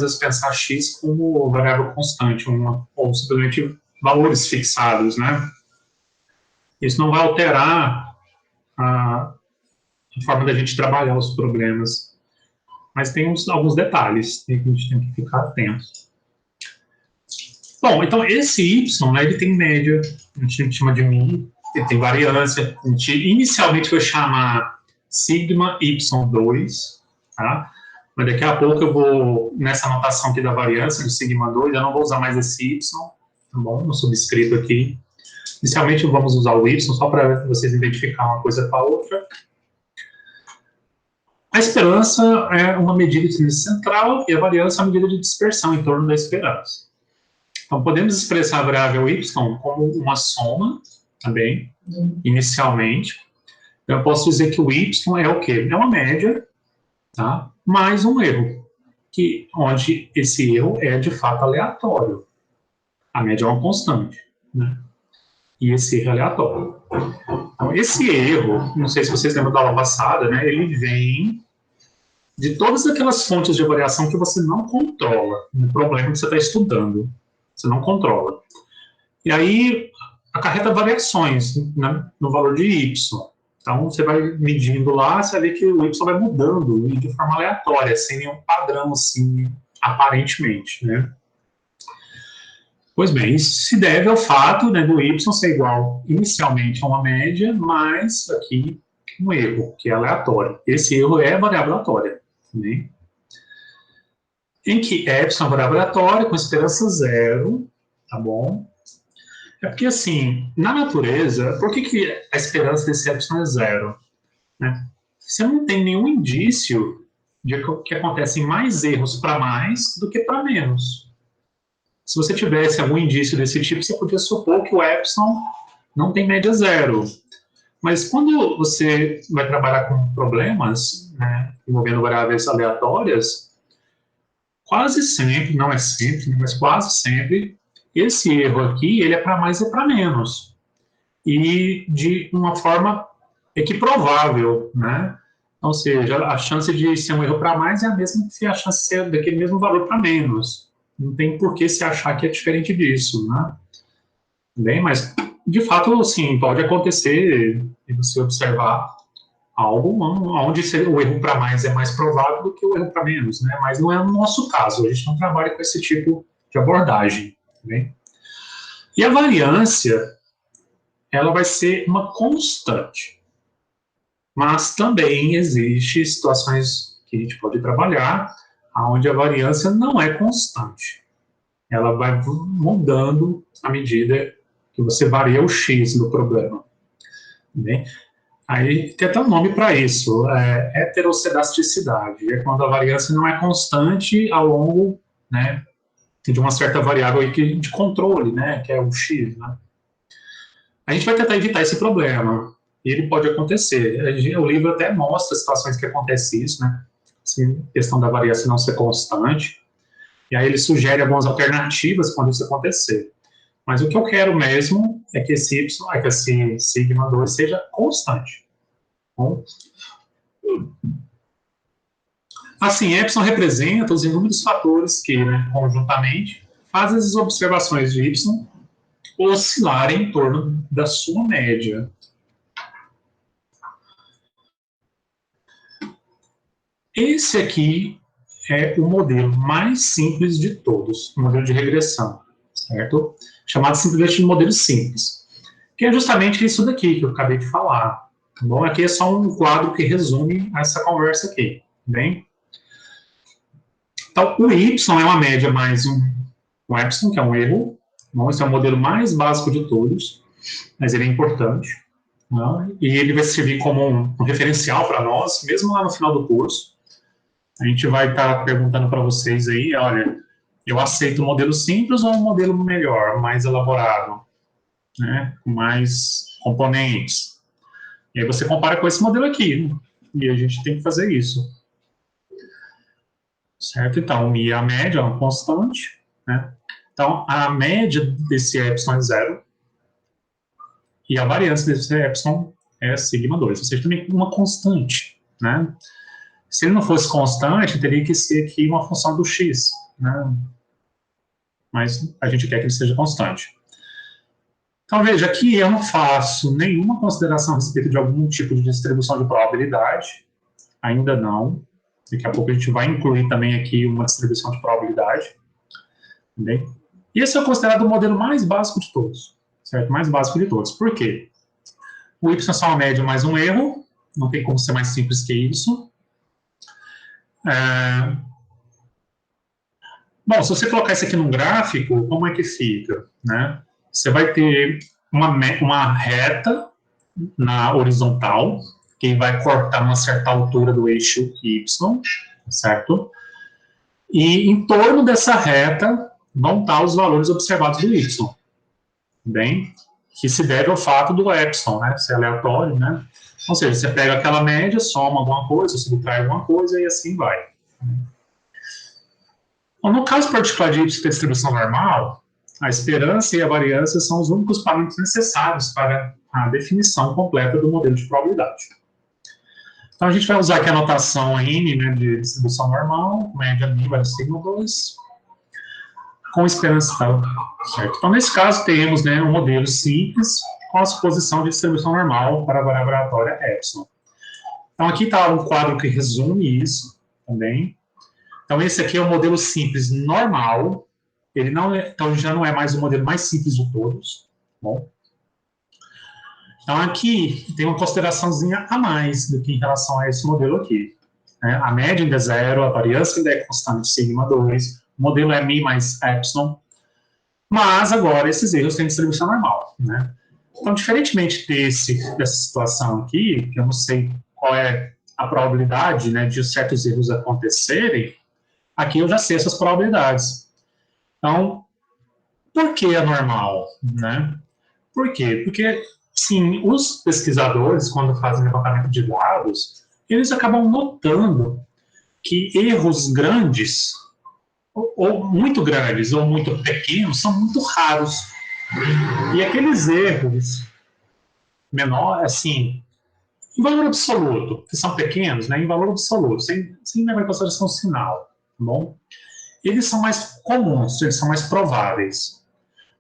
vezes pensar x como variável constante, ou simplesmente valores fixados, né? Isso não vai alterar a forma da gente trabalhar os problemas, mas tem alguns detalhes que a gente tem que ficar atento. Bom, então esse y, né, ele tem média, a gente chama de μ, ele tem variância, a gente inicialmente vai chamar sigma y2, tá? Mas daqui a pouco eu vou, nessa anotação aqui da variância do sigma 2, eu não vou usar mais esse y, tá bom? No subscrito aqui. Inicialmente vamos usar o y, só para vocês identificar uma coisa com a outra. A esperança é uma medida de tendência central e a variância é uma medida de dispersão em torno da esperança. Então, podemos expressar a variável y como uma soma, também, inicialmente. Então, eu posso dizer que o y é o quê? É uma média, tá? Mais um erro, onde esse erro é, de fato, aleatório. A média é uma constante, né? E esse erro é aleatório. Então, esse erro, não sei se vocês lembram da aula passada, né? Ele vem de todas aquelas fontes de variação que você não controla no problema que você está estudando. Você não controla. E aí, acarreta variações, né, no valor de y. Então, você vai medindo lá, você vai ver que o y vai mudando de forma aleatória, sem nenhum padrão, assim, aparentemente, né? Pois bem, isso se deve ao fato, né, do y ser igual inicialmente a uma média, mais aqui um erro, que é aleatório. Esse erro é variável aleatória, né? Em que epsilon é variável aleatória, com esperança zero, tá bom? É porque, assim, na natureza, por que a esperança desse epsilon é zero? Né? Você não tem nenhum indício de que acontecem mais erros para mais do que para menos. Se você tivesse algum indício desse tipo, você podia supor que o epsilon não tem média zero. Mas quando você vai trabalhar com problemas, né, envolvendo variáveis aleatórias, quase sempre, não é sempre, mas quase sempre, esse erro aqui, ele é para mais e para menos. E de uma forma equiprovável, né? Ou seja, a chance de ser um erro para mais é a mesma que a chance de ser daquele mesmo valor para menos. Não tem por que se achar que é diferente disso, né? Bem, mas, de fato, sim, pode acontecer de você observar algo onde o erro para mais é mais provável do que o erro para menos, né? Mas não é no nosso caso, a gente não trabalha com esse tipo de abordagem, né? E a variância, ela vai ser uma constante, mas também existe situações que a gente pode trabalhar onde a variância não é constante. Ela vai mudando à medida que você varia o x do problema, né? Aí tem até um nome para isso, heterocedasticidade. É quando a variância não é constante ao longo, né, de uma certa variável aí de controle, né, que é o x. Né? A gente vai tentar evitar esse problema. E ele pode acontecer. O livro até mostra situações que acontece isso, né? Assim, questão da variância não ser constante. E aí ele sugere algumas alternativas quando isso acontecer. Mas o que eu quero mesmo é que esse y, que esse sigma 2 seja constante. Bom, assim, epsilon representa os inúmeros fatores que, né, conjuntamente, fazem as observações de y oscilarem em torno da sua média. Esse aqui é o modelo mais simples de todos, o modelo de regressão, certo? Chamado simplesmente de modelo simples, que é justamente isso daqui que eu acabei de falar. Tá bom? Aqui é só um quadro que resume essa conversa aqui, bem? Então, o y é uma média mais um epsilon, que é um erro. Bom, esse é o modelo mais básico de todos, mas ele é importante. Né? E ele vai servir como um referencial para nós, mesmo lá no final do curso. A gente vai estar perguntando para vocês aí, olha, eu aceito um modelo simples ou um modelo melhor, mais elaborado, né, com mais componentes. E aí você compara com esse modelo aqui, né? E a gente tem que fazer isso. Certo? Então, μ é a média, é uma constante, né? Então, a média desse epsilon é zero, e a variância desse epsilon é sigma 2, ou seja, também uma constante, né? Se ele não fosse constante, teria que ser aqui uma função do x, né? Mas a gente quer que ele seja constante. Então, veja, aqui eu não faço nenhuma consideração a respeito de algum tipo de distribuição de probabilidade, ainda não. Daqui a pouco a gente vai incluir também aqui uma distribuição de probabilidade. Entendeu? E esse é considerado o modelo mais básico de todos, certo? Mais básico de todos. Por quê? O y é só uma média mais um erro, não tem como ser mais simples que isso. Bom, se você colocar isso aqui num gráfico, como é que fica? Né? Você vai ter uma reta na horizontal, que vai cortar uma certa altura do eixo y, certo? E em torno dessa reta vão estar os valores observados do y, bem? Que se deve ao fato do epsilon, né? Ser aleatório, né? Ou seja, você pega aquela média, soma alguma coisa, subtrai alguma coisa e assim vai. Bom, no caso particular de y ter distribuição normal, a esperança e a variância são os únicos parâmetros necessários para a definição completa do modelo de probabilidade. Então, a gente vai usar aqui a notação N, né, de distribuição normal, média μ vai sigma 2, com esperança tal, certo? Então, nesse caso, temos, né, um modelo simples com a suposição de distribuição normal para a variável aleatória epsilon. Então, aqui está um quadro que resume isso também. Então, esse aqui é o modelo simples normal. Ele não é, então, já não é mais o modelo mais simples de todos. Bom. Então, aqui tem uma consideraçãozinha a mais do que em relação a esse modelo aqui. A média ainda é zero, a variância ainda é constante sigma 2, o modelo é μ mais epsilon, mas agora esses erros têm distribuição normal, né? Então, diferentemente dessa situação aqui, que eu não sei qual é a probabilidade, né, de certos erros acontecerem, aqui eu já sei essas probabilidades. Então, por que é normal, né? Por quê? Porque, sim, os pesquisadores, quando fazem levantamento de dados, eles acabam notando que erros grandes, ou muito grandes, ou muito pequenos, são muito raros. E aqueles erros menores, assim, em valor absoluto, que são pequenos, né, em valor absoluto, sem levar em consideração o sinal, tá bom? Eles são mais comuns, eles são mais prováveis.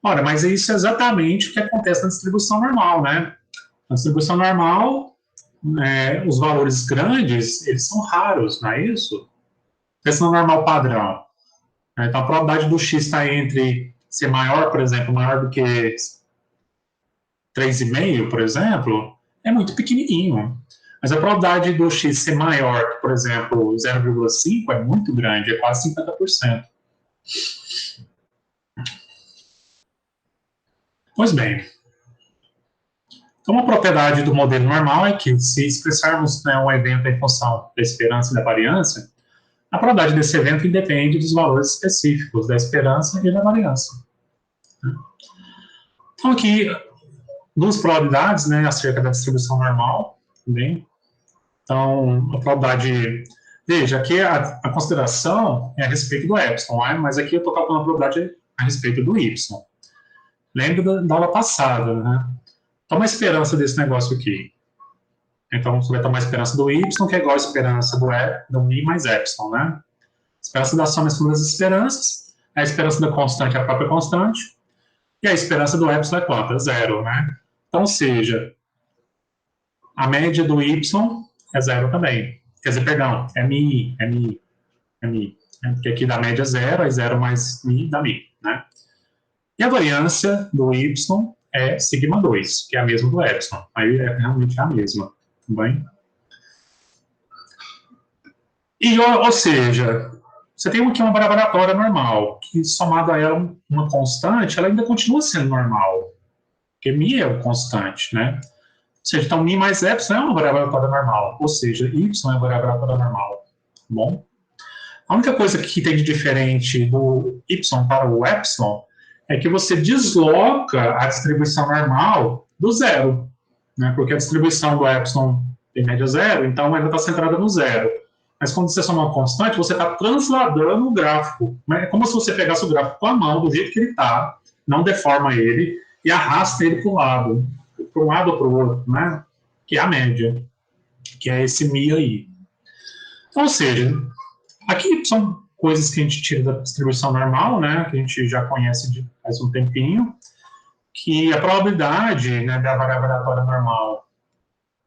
Ora, mas isso é exatamente o que acontece na distribuição normal, né? Na distribuição normal, os valores grandes, eles são raros, não é isso? Pensa no normal padrão. Então, a probabilidade do x estar entre ser maior, por exemplo, maior do que 3,5, por exemplo, é muito pequenininho. Mas a probabilidade do x ser maior que, por exemplo, 0,5 é muito grande, é quase 50%. Pois bem, então uma propriedade do modelo normal é que, se expressarmos, né, um evento em função da esperança e da variância, a probabilidade desse evento independe dos valores específicos da esperança e da variância. Então, aqui, duas probabilidades, né, acerca da distribuição normal, também. Então, a probabilidade... Veja, aqui a consideração é a respeito do epsilon, né? Mas aqui eu estou calculando a probabilidade a respeito do y. Lembra da aula passada, né? Toma a esperança desse negócio aqui. Então, você vai tomar a esperança do y, que é igual a esperança do μ mais epsilon, né? A esperança da soma são das esperanças, a esperança da constante é a própria constante, e a esperança do epsilon é quanto? É zero, né? Então, seja, a média do y é zero também. Quer dizer, perdão, é μ. Porque aqui da média é zero, aí zero mais μ dá μ, né? E a variância do y é sigma 2, que é a mesma do epsilon. Aí é realmente a mesma, tudo bem? E, ou seja, você tem aqui uma variável aleatória normal, que somado a ela uma constante, ela ainda continua sendo normal, porque μ é o constante, né? Ou seja, então μ mais epsilon é uma variável aleatória normal, ou seja, y é uma variável aleatória normal, tá bom? A única coisa que tem de diferente do y para o epsilon é que você desloca a distribuição normal do zero, né? Porque a distribuição do epsilon tem média zero, então ela está centrada no zero. Mas quando você soma uma constante, você está transladando o gráfico. É como se você pegasse o gráfico com a mão, do jeito que ele está, não deforma ele, e arrasta ele para um lado ou para o outro, né? Que é a média, que é esse μ aí. Então, ou seja, aqui coisas que a gente tira da distribuição normal, né, que a gente já conhece faz um tempinho, que a probabilidade, né, da variável aleatória normal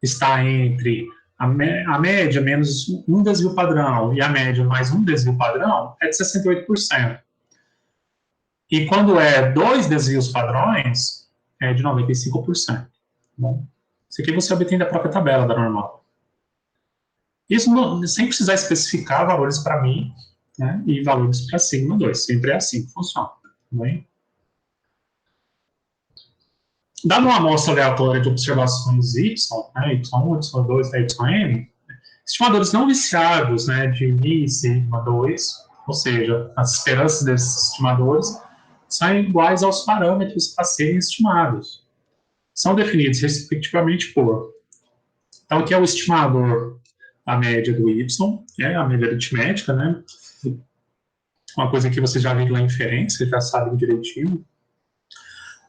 está entre a média menos um desvio padrão e a média mais um desvio padrão é de 68%. E quando é 2 desvios padrões, é de 95%. Bom, isso aqui você obtém da própria tabela da normal. Isso sem precisar especificar valores para mim, né, e valores para sigma 2. Sempre é assim que funciona. Bem? Dada uma amostra aleatória de observações y, né, y1, y2, yn, estimadores não viciados, né, de mi e sigma 2, ou seja, as esperanças desses estimadores são iguais aos parâmetros para serem estimados. São definidos respectivamente por... Então, aqui é o estimador da média do y, a média aritmética, né? Uma coisa que você já viu lá em inferência, já sabe direitinho.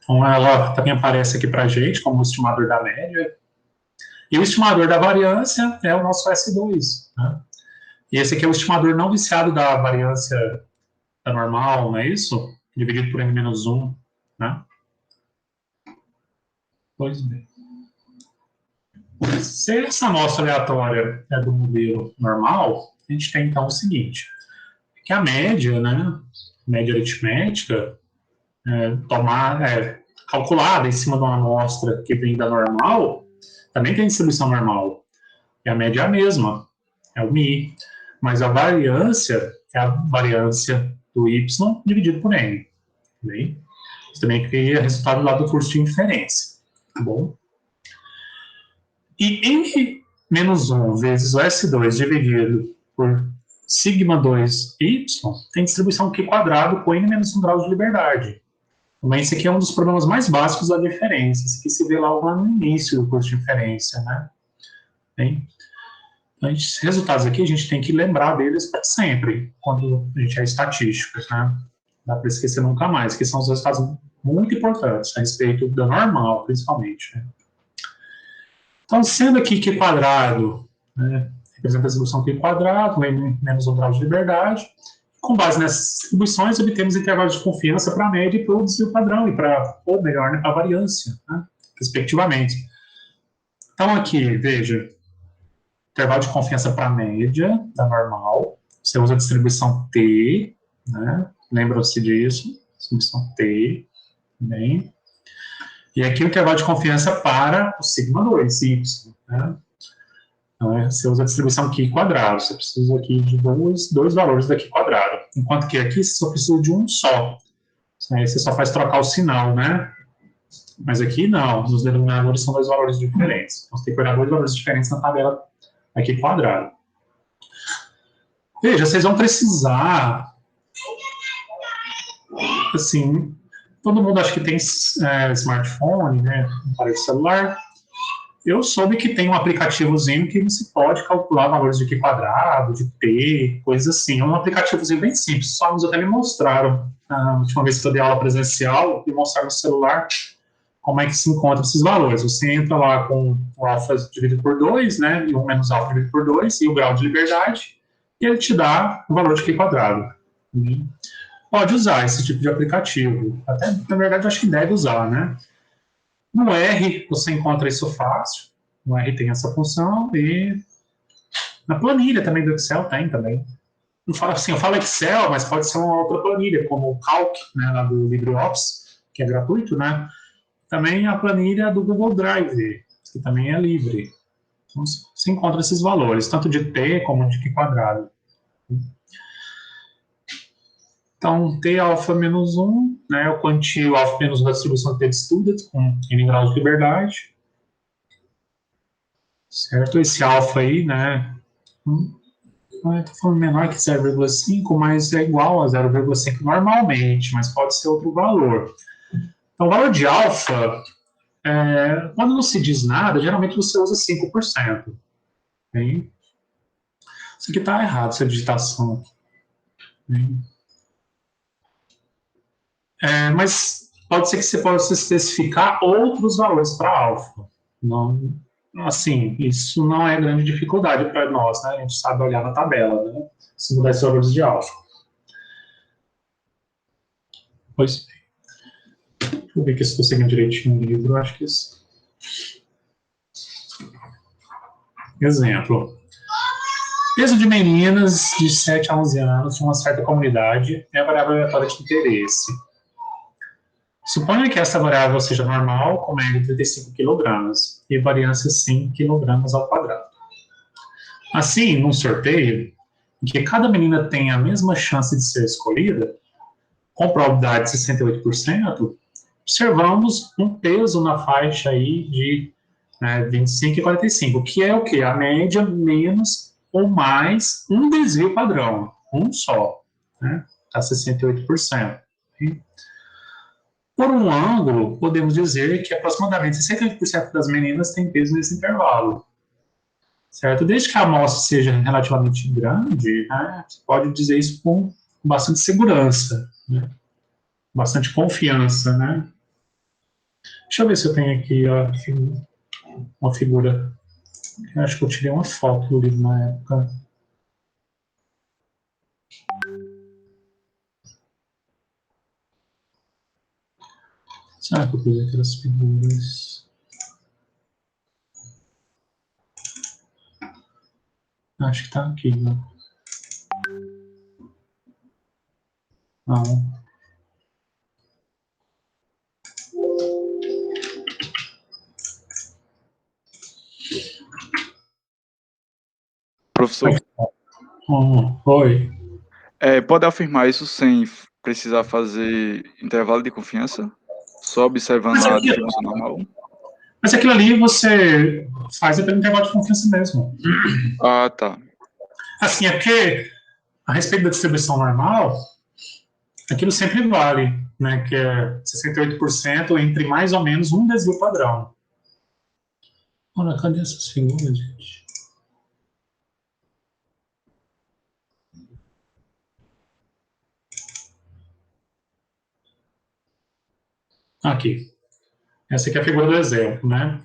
Então, ela também aparece aqui para a gente como o estimador da média. E o estimador da variância é o nosso S2, né? E esse aqui é o estimador não viciado da variância da normal, não é isso? Dividido por n-1, né? Pois bem. Se essa amostra aleatória é do modelo normal, a gente tem então o seguinte, que a média, né, média aritmética, calculada em cima de uma amostra que vem da normal, também tem distribuição normal. E a média é a mesma, é o mi. Mas a variância é a variância do y dividido por n. Bem? Isso também cria resultado lá do curso de inferência. Tá bom? E n-1 vezes o S2 dividido por sigma 2y tem distribuição Q quadrado com n-1 graus de liberdade. Mas esse aqui é um dos problemas mais básicos da diferença, esse que se vê lá no início do curso de inferência, né? Bem, então, esses resultados aqui a gente tem que lembrar deles para sempre, quando a gente é estatística, né? Não dá para esquecer nunca mais, que são os resultados muito importantes a respeito da normal, principalmente, né? Então, sendo aqui Q quadrado, né, representa a distribuição Q quadrado, menos 1 grau de liberdade, com base nessas distribuições, obtemos intervalos de confiança para a média e para o desvio padrão, ou melhor, né, para a variância, né, respectivamente. Então, aqui, veja, intervalo de confiança para a média da normal, você usa a distribuição T, né, lembram-se disso, distribuição T, bem. E aqui o intervalo de confiança para o sigma 2, y, né? Então, você usa a distribuição Q quadrado, você precisa aqui de dois valores da Q quadrado, enquanto que aqui você só precisa de um só. Aí você só faz trocar o sinal, né? Mas aqui não, os denominadores são dois valores diferentes. Então, você tem que olhar dois valores diferentes na tabela aqui quadrado. Veja, vocês vão precisar, assim, todo mundo acha que tem smartphone, né, aparelho celular. Eu soube que tem um aplicativozinho que você pode calcular valores de Q quadrado, de T, coisas assim. É um aplicativozinho bem simples, só nos até me mostraram. A última vez que eu dei aula presencial, e mostraram no celular como é que se encontra esses valores. Você entra lá com o alfa dividido por 2, né, e 1 menos alfa dividido por 2, e o grau de liberdade, e ele te dá o valor de Q quadrado. Pode usar esse tipo de aplicativo. Até, na verdade, eu acho que deve usar, né? No R, você encontra isso fácil. No R tem essa função e na planilha também do Excel tem também. Assim, eu falo Excel, mas pode ser uma outra planilha, como o Calc, né, lá do LibreOffice, que é gratuito, né? Também a planilha do Google Drive, que também é livre. Então, você encontra esses valores, tanto de T como de Q quadrado. Então, T alfa menos 1, né, o quantio alfa menos 1 da distribuição T student, com n graus de liberdade. Certo? Esse alfa aí, né, estou falando menor que 0,5, mas é igual a 0,5 normalmente, mas pode ser outro valor. Então, o valor de alfa, quando não se diz nada, geralmente você usa 5%. Bem? Isso aqui está errado, essa digitação. Bem? Mas pode ser que você possa especificar outros valores para alfa. Não, assim, isso não é grande dificuldade para nós, né? A gente sabe olhar na tabela, né? Se mudar esses valores de alfa. Pois bem. Deixa eu ver aqui se estou seguindo direitinho o livro. Eu acho que isso. Exemplo. Peso de meninas de 7 a 11 anos de uma certa comunidade é a variável aleatória de interesse. Suponha que essa variável seja normal, com média de 35 kg, e variância 100 kg ao quadrado. Assim, num sorteio, em que cada menina tem a mesma chance de ser escolhida, com probabilidade de 68%, observamos um peso na faixa aí de 25 e 45, que é o quê? A média menos ou mais um desvio padrão, um só, né? Está 68%. Por um ângulo, podemos dizer que aproximadamente 68% das meninas têm peso nesse intervalo, certo? Desde que a amostra seja relativamente grande, né, você pode dizer isso com bastante segurança, né? Bastante confiança, né? Deixa eu ver se eu tenho aqui uma figura. Eu acho que eu tirei uma foto do livro na época. Será que eu pus aquelas figuras? Acho que tá aqui, né? Não. Professor, Oi. pode afirmar isso sem precisar fazer intervalo de confiança? Só observando a distribuição normal? Mas aquilo ali você faz pelo intervalo de confiança mesmo. Ah, tá. Assim, é porque a respeito da distribuição normal, aquilo sempre vale, né? Que é 68% entre mais ou menos um desvio padrão. Olha, cadê essas figuras, gente? Aqui. Essa aqui é a figura do exemplo, né?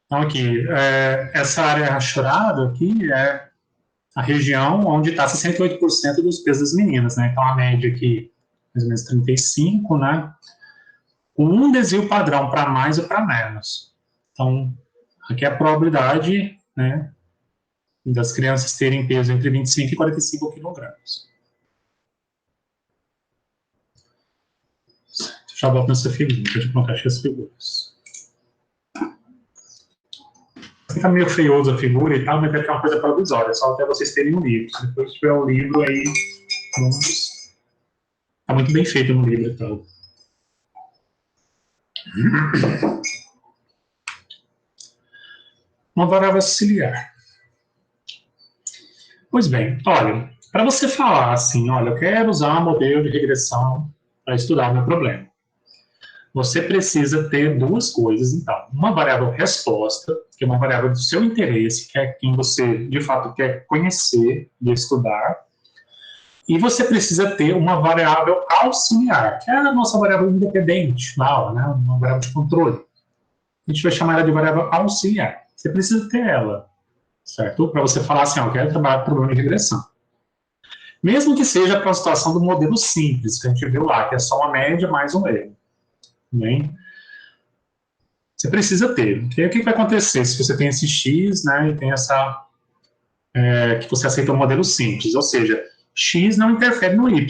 Então, aqui, essa área rachurada aqui é a região onde está 68% dos pesos das meninas, né? Então, a média aqui, mais ou menos 35, né? Com um desvio padrão para mais ou para menos. Então, aqui é a probabilidade, né, das crianças terem peso entre 25 e 45 quilogramas. Já volto nessa figura, deixa eu colocar aqui as figuras. Fica meio feioso a figura e tal, mas é uma coisa provisória, só até vocês terem um livro. Se depois tiver o livro aí, está muito bem feito no livro e tal. Uma variável auxiliar. Pois bem, olha, para você falar assim, olha, eu quero usar um modelo de regressão para estudar o meu problema, você precisa ter duas coisas, então. Uma variável resposta, que é uma variável do seu interesse, que é quem você, de fato, quer conhecer e estudar. E você precisa ter uma variável auxiliar, que é a nossa variável independente na aula, né? Uma variável de controle. A gente vai chamar ela de variável auxiliar. Você precisa ter ela, certo? Para você falar assim, ó, eu quero trabalhar com problema de regressão. Mesmo que seja para a situação do modelo simples, que a gente viu lá, que é só uma média mais um erro. Bem, você precisa ter. Porque o que vai acontecer se você tem esse X, né, e tem essa, que você aceita o modelo simples, ou seja, X não interfere no Y.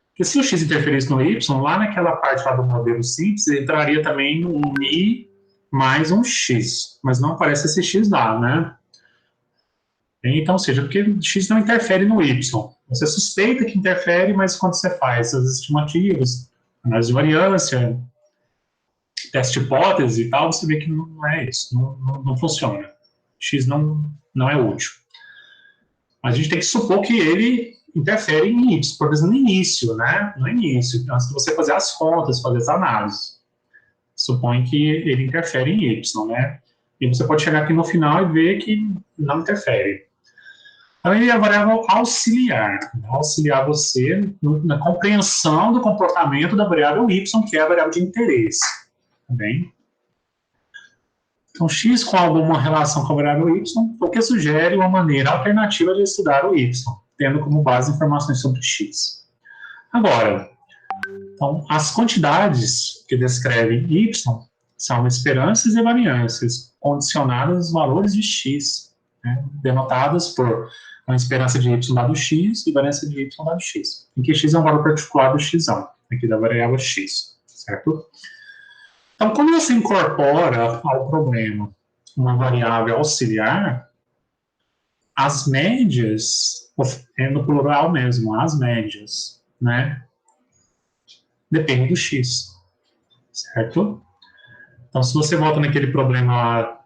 Porque se o X interferisse no Y, lá naquela parte lá do modelo simples, entraria também um I mais um X, mas não aparece esse X lá, né? Então, ou seja, porque X não interfere no Y. Você suspeita que interfere, mas quando você faz as estimativas, análise de variância, teste de hipótese e tal, você vê que não é isso, não funciona. X não é útil. Mas a gente tem que supor que ele interfere em Y, por exemplo, no início, né? No início, antes de você fazer as contas, fazer as análises. Supõe que ele interfere em Y, né? E você pode chegar aqui no final e ver que não interfere. Aí a variável auxiliar, auxiliar você na compreensão do comportamento da variável Y, que é a variável de interesse. Tá bem? Então, x com alguma relação com a variável y, o que sugere uma maneira alternativa de estudar o y, tendo como base informações sobre x. Agora, Então, as quantidades que descrevem y são esperanças e variâncias condicionadas aos valores de x, né, denotadas por uma esperança de y dado x e variância de y dado x, em que x é um valor particular do x, aqui da variável x, certo? Então, quando você incorpora ao problema uma variável auxiliar, as médias, no plural mesmo, as médias, né, dependem do x, certo? Então, se você volta naquele problema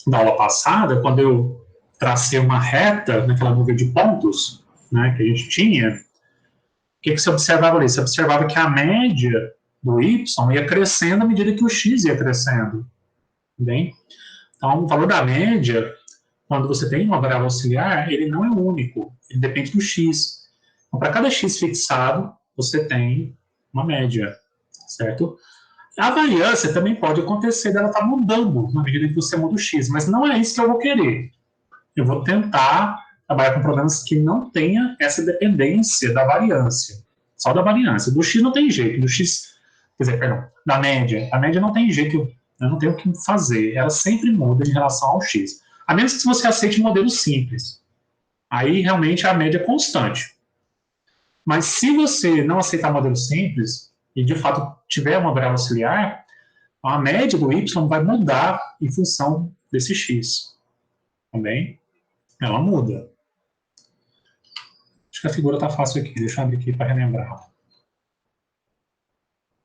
da aula passada, quando eu tracei uma reta naquela nuvem de pontos, né, que a gente tinha, o que você observava ali? Você observava que a média do y ia crescendo à medida que o x ia crescendo. Bem? Então, o valor da média, quando você tem uma variável auxiliar, ele não é único, ele depende do x. Então, para cada x fixado, você tem uma média, certo? A variância também pode acontecer dela estar mudando na medida que você muda o x, mas não é isso que eu vou querer. Eu vou tentar trabalhar com problemas que não tenha essa dependência da variância, só da variância. Do x não tem jeito, do x, quer dizer, perdão, da média. A média não tem jeito, eu não tenho o que fazer, ela sempre muda em relação ao x. A menos que você aceite modelo simples. Aí realmente a média é constante. Mas se você não aceitar modelo simples, e de fato tiver uma variável auxiliar, a média do y vai mudar em função desse x. Também ela muda. Acho que a figura está fácil aqui. Deixa eu abrir aqui para relembrar.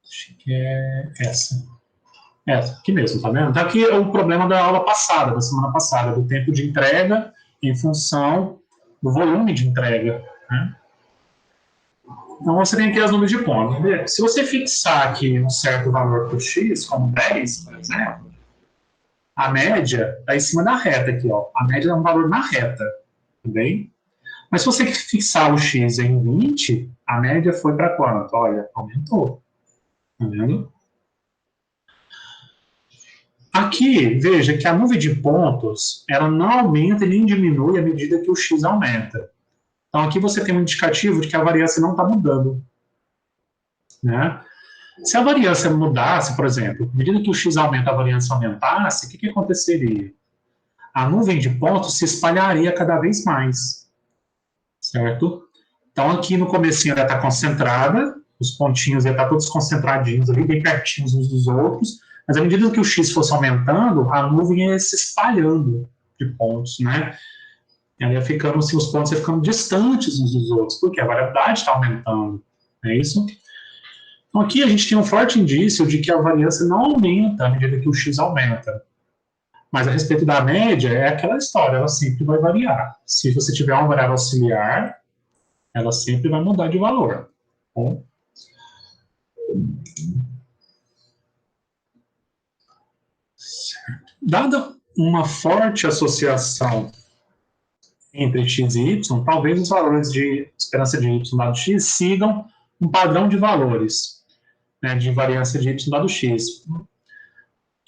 Acho que é essa. Essa, aqui mesmo, tá vendo? Tá aqui o problema da aula passada, da semana passada, do tempo de entrega em função do volume de entrega, né? Então, você tem aqui as nuvens de pontos. Se você fixar aqui um certo valor para o x, como 10, por exemplo, a média está em cima da reta aqui, ó. A média é um valor na reta, tá bem? Mas se você fixar o x em 20, a média foi para quanto? Olha, aumentou. Tá vendo? Aqui, veja que a nuvem de pontos, ela não aumenta e nem diminui à medida que o x aumenta. Então, aqui você tem um indicativo de que a variância não está mudando, né? Se a variância mudasse, por exemplo, à medida que o x aumenta, a variância aumentasse, o que aconteceria? A nuvem de pontos se espalharia cada vez mais, certo? Então, aqui no comecinho ela está concentrada, os pontinhos iam estar todos concentradinhos ali, bem pertinhos uns dos outros, mas à medida que o x fosse aumentando, a nuvem ia se espalhando de pontos, né? Ela ia ficando, assim, os pontos iam ficando distantes uns dos outros, porque a variabilidade está aumentando, não é isso? Então, aqui a gente tem um forte indício de que a variância não aumenta à medida que o x aumenta. Mas a respeito da média, é aquela história, ela sempre vai variar. Se você tiver uma variável auxiliar, ela sempre vai mudar de valor. Bom? Dada uma forte associação entre x e y, talvez os valores de esperança de y dado x sigam um padrão de valores, né, de variância de y dado x,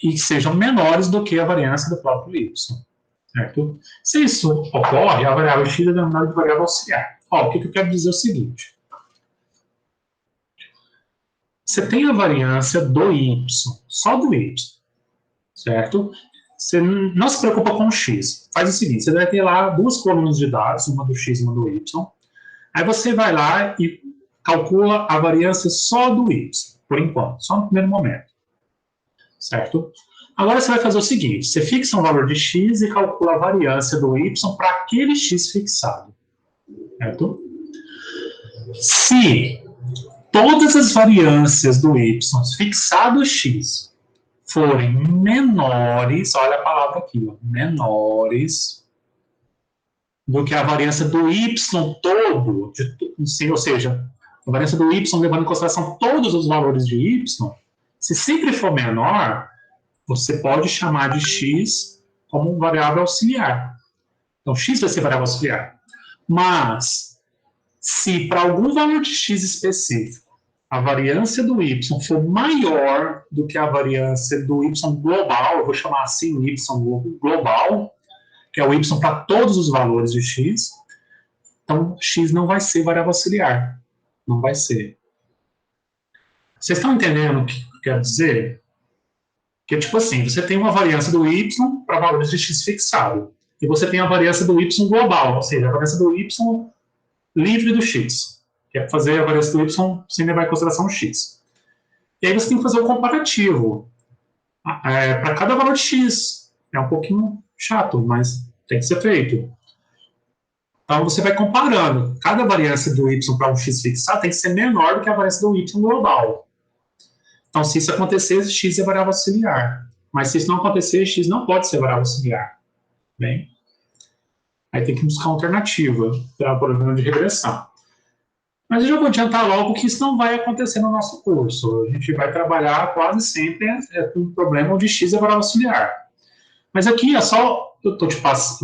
e sejam menores do que a variância do próprio y. Certo? Se isso ocorre, a variável x é denominada de variável auxiliar. Ó, o que eu quero dizer é o seguinte. Você tem a variância do y, só do y, certo? Você não se preocupa com o x. Faz o seguinte, você vai ter lá duas colunas de dados, uma do x e uma do y. Aí você vai lá e calcula a variância só do y, por enquanto, só no primeiro momento. Certo? Agora você vai fazer o seguinte, você fixa um valor de x e calcula a variância do y para aquele x fixado. Certo? Se todas as variâncias do y fixado x forem menores, olha a palavra aqui, ó, menores do que a variância do y todo, ou seja, a variância do y levando em consideração todos os valores de y, se sempre for menor, você pode chamar de x como variável auxiliar. Então, x vai ser variável auxiliar. Mas, se para algum valor de x específico, a variância do y for maior do que a variância do y global, eu vou chamar assim y global, que é o y para todos os valores de x, então x não vai ser variável auxiliar. Não vai ser. Vocês estão entendendo o que eu quero dizer? Que é tipo assim, você tem uma variância do y para valores de x fixado. E você tem a variância do y global, ou seja, a variância do y livre do x. Que é fazer a variância do y sem levar em consideração o x. E aí você tem que fazer o comparativo. Para cada valor de x. É um pouquinho chato, mas tem que ser feito. Então você vai comparando. Cada variância do y para um x fixado tem que ser menor do que a variância do y global. Então, se isso acontecer, x é variável auxiliar. Mas se isso não acontecer, x não pode ser variável auxiliar. Bem, aí tem que buscar uma alternativa para o problema de regressão. Mas eu já vou adiantar logo que isso não vai acontecer no nosso curso. A gente vai trabalhar quase sempre com o problema onde x é variável auxiliar. Mas aqui é só, eu estou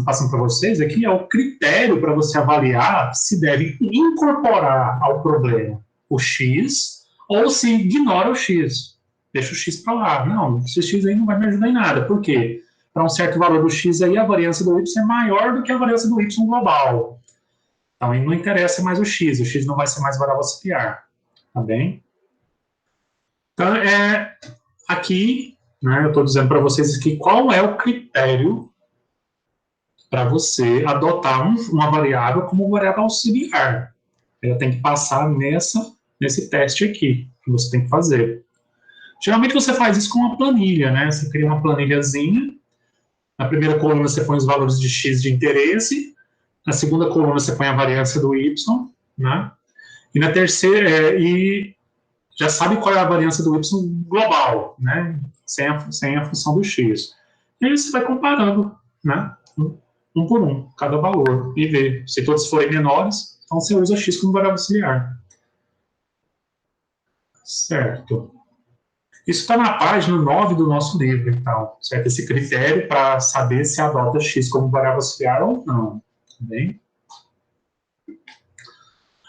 passando para vocês, aqui é o critério para você avaliar se deve incorporar ao problema o x ou se ignora o x. Deixa o x para lá. Não, esse x aí não vai me ajudar em nada. Por quê? Para um certo valor do x aí, a variância do y é maior do que a variância do y global. Então, aí não interessa mais o x não vai ser mais variável auxiliar. Tá bem? Então, aqui, né, eu estou dizendo para vocês aqui qual é o critério para você adotar uma variável como variável auxiliar. Ela tem que passar nesse teste aqui, que você tem que fazer. Geralmente você faz isso com uma planilha, né? Você cria uma planilhazinha. Na primeira coluna você põe os valores de x de interesse. Na segunda coluna você põe a variância do y, né? E na terceira, e já sabe qual é a variância do y global, né? Sem a função do x. E aí você vai comparando, né? Um por um, cada valor, e ver. Se todos forem menores, então você usa x como variável auxiliar. Certo. Isso está na página 9 do nosso livro, então, certo? Esse critério para saber se adota x como variável auxiliar ou não. Bem?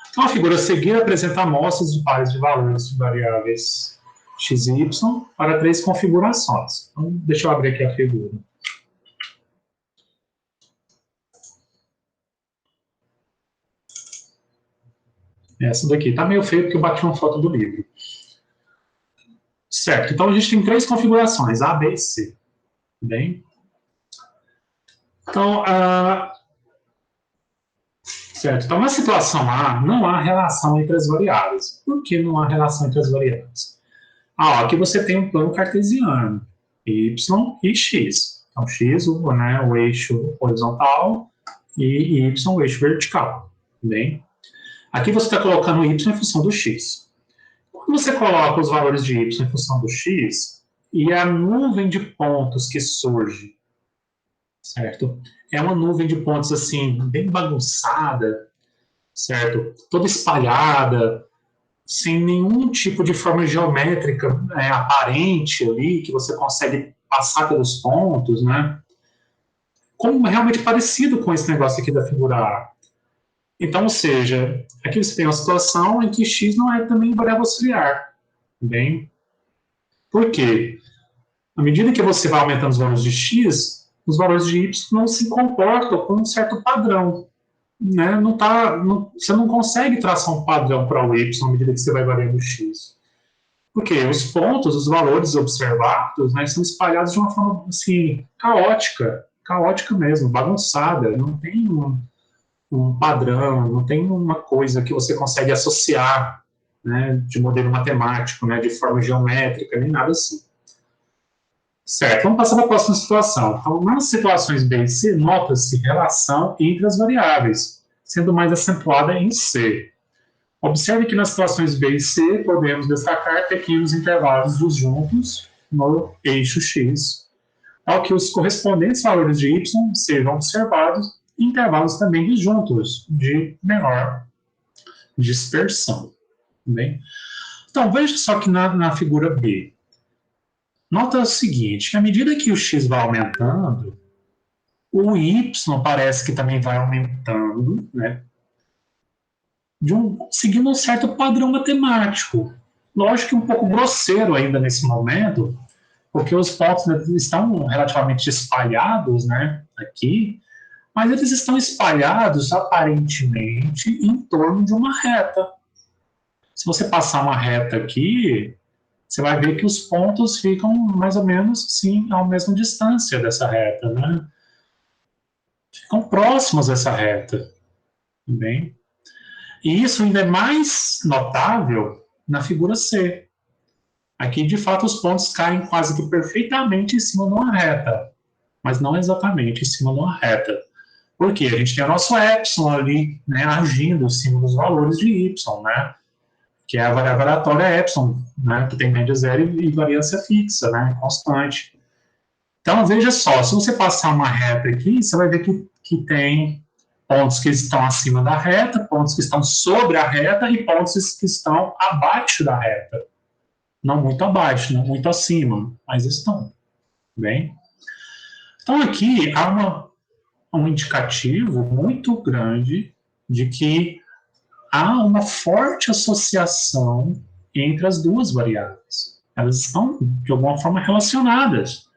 Então, a figura a seguir apresenta amostras de pares de valores de variáveis x e y para 3 configurações. Então, deixa eu abrir aqui a figura. Essa daqui está meio feio porque eu bati uma foto do livro. Certo, então a gente tem 3 configurações, A, B e C. Bem? Então, certo, então na situação A, não há relação entre as variáveis. Por que não há relação entre as variáveis? Aqui você tem um plano cartesiano, y e x. Então, x, né, o eixo horizontal, e y, o eixo vertical. Bem? Aqui você está colocando o y em função do x. Quando você coloca os valores de y em função do x, e a nuvem de pontos que surge, certo? É uma nuvem de pontos, assim, bem bagunçada, certo? Toda espalhada, sem nenhum tipo de forma geométrica aparente ali, que você consegue passar pelos pontos, né? Como realmente parecido com esse negócio aqui da figura A. Então, ou seja, aqui você tem uma situação em que x não é também variável auxiliar. Bem? Por quê? À medida que você vai aumentando os valores de x, os valores de y não se comportam com um certo padrão. Né? Você não consegue traçar um padrão para o y à medida que você vai variando o x. Porque os pontos, os valores observados, né, são espalhados de uma forma assim, caótica mesmo, bagunçada. Não tem um padrão, não tem uma coisa que você consegue associar, né, de modelo matemático, né, de forma geométrica, nem nada assim. Certo, vamos passar para a próxima situação. Então, nas situações B e C, nota-se relação entre as variáveis, sendo mais acentuada em C. Observe que nas situações B e C, podemos destacar pequenos intervalos disjuntos no eixo X, ao que os correspondentes valores de Y sejam observados em intervalos também disjuntos, de menor dispersão. Bem? Então, veja só que na figura B, nota o seguinte, que à medida que o x vai aumentando, o y parece que também vai aumentando, né? Seguindo um certo padrão matemático. Lógico que um pouco grosseiro ainda nesse momento, porque os pontos, né, estão relativamente espalhados, né, aqui, mas eles estão espalhados aparentemente em torno de uma reta. Se você passar uma reta aqui, você vai ver que os pontos ficam mais ou menos, sim, à mesma distância dessa reta, né? Ficam próximos dessa reta, bem? E isso ainda é mais notável na figura C. Aqui, de fato, os pontos caem quase que perfeitamente em cima de uma reta, mas não exatamente em cima de uma reta. Por quê? A gente tem o nosso epsilon ali, né, agindo em cima dos valores de y, né? Que é a variável aleatória epsilon, né, que tem média zero e variância fixa, né, constante. Então, veja só, se você passar uma reta aqui, você vai ver que tem pontos que estão acima da reta, pontos que estão sobre a reta e pontos que estão abaixo da reta. Não muito abaixo, não muito acima, mas estão. Bem? Então, aqui há um indicativo muito grande de que há uma forte associação entre as duas variáveis. Elas estão, de alguma forma, relacionadas.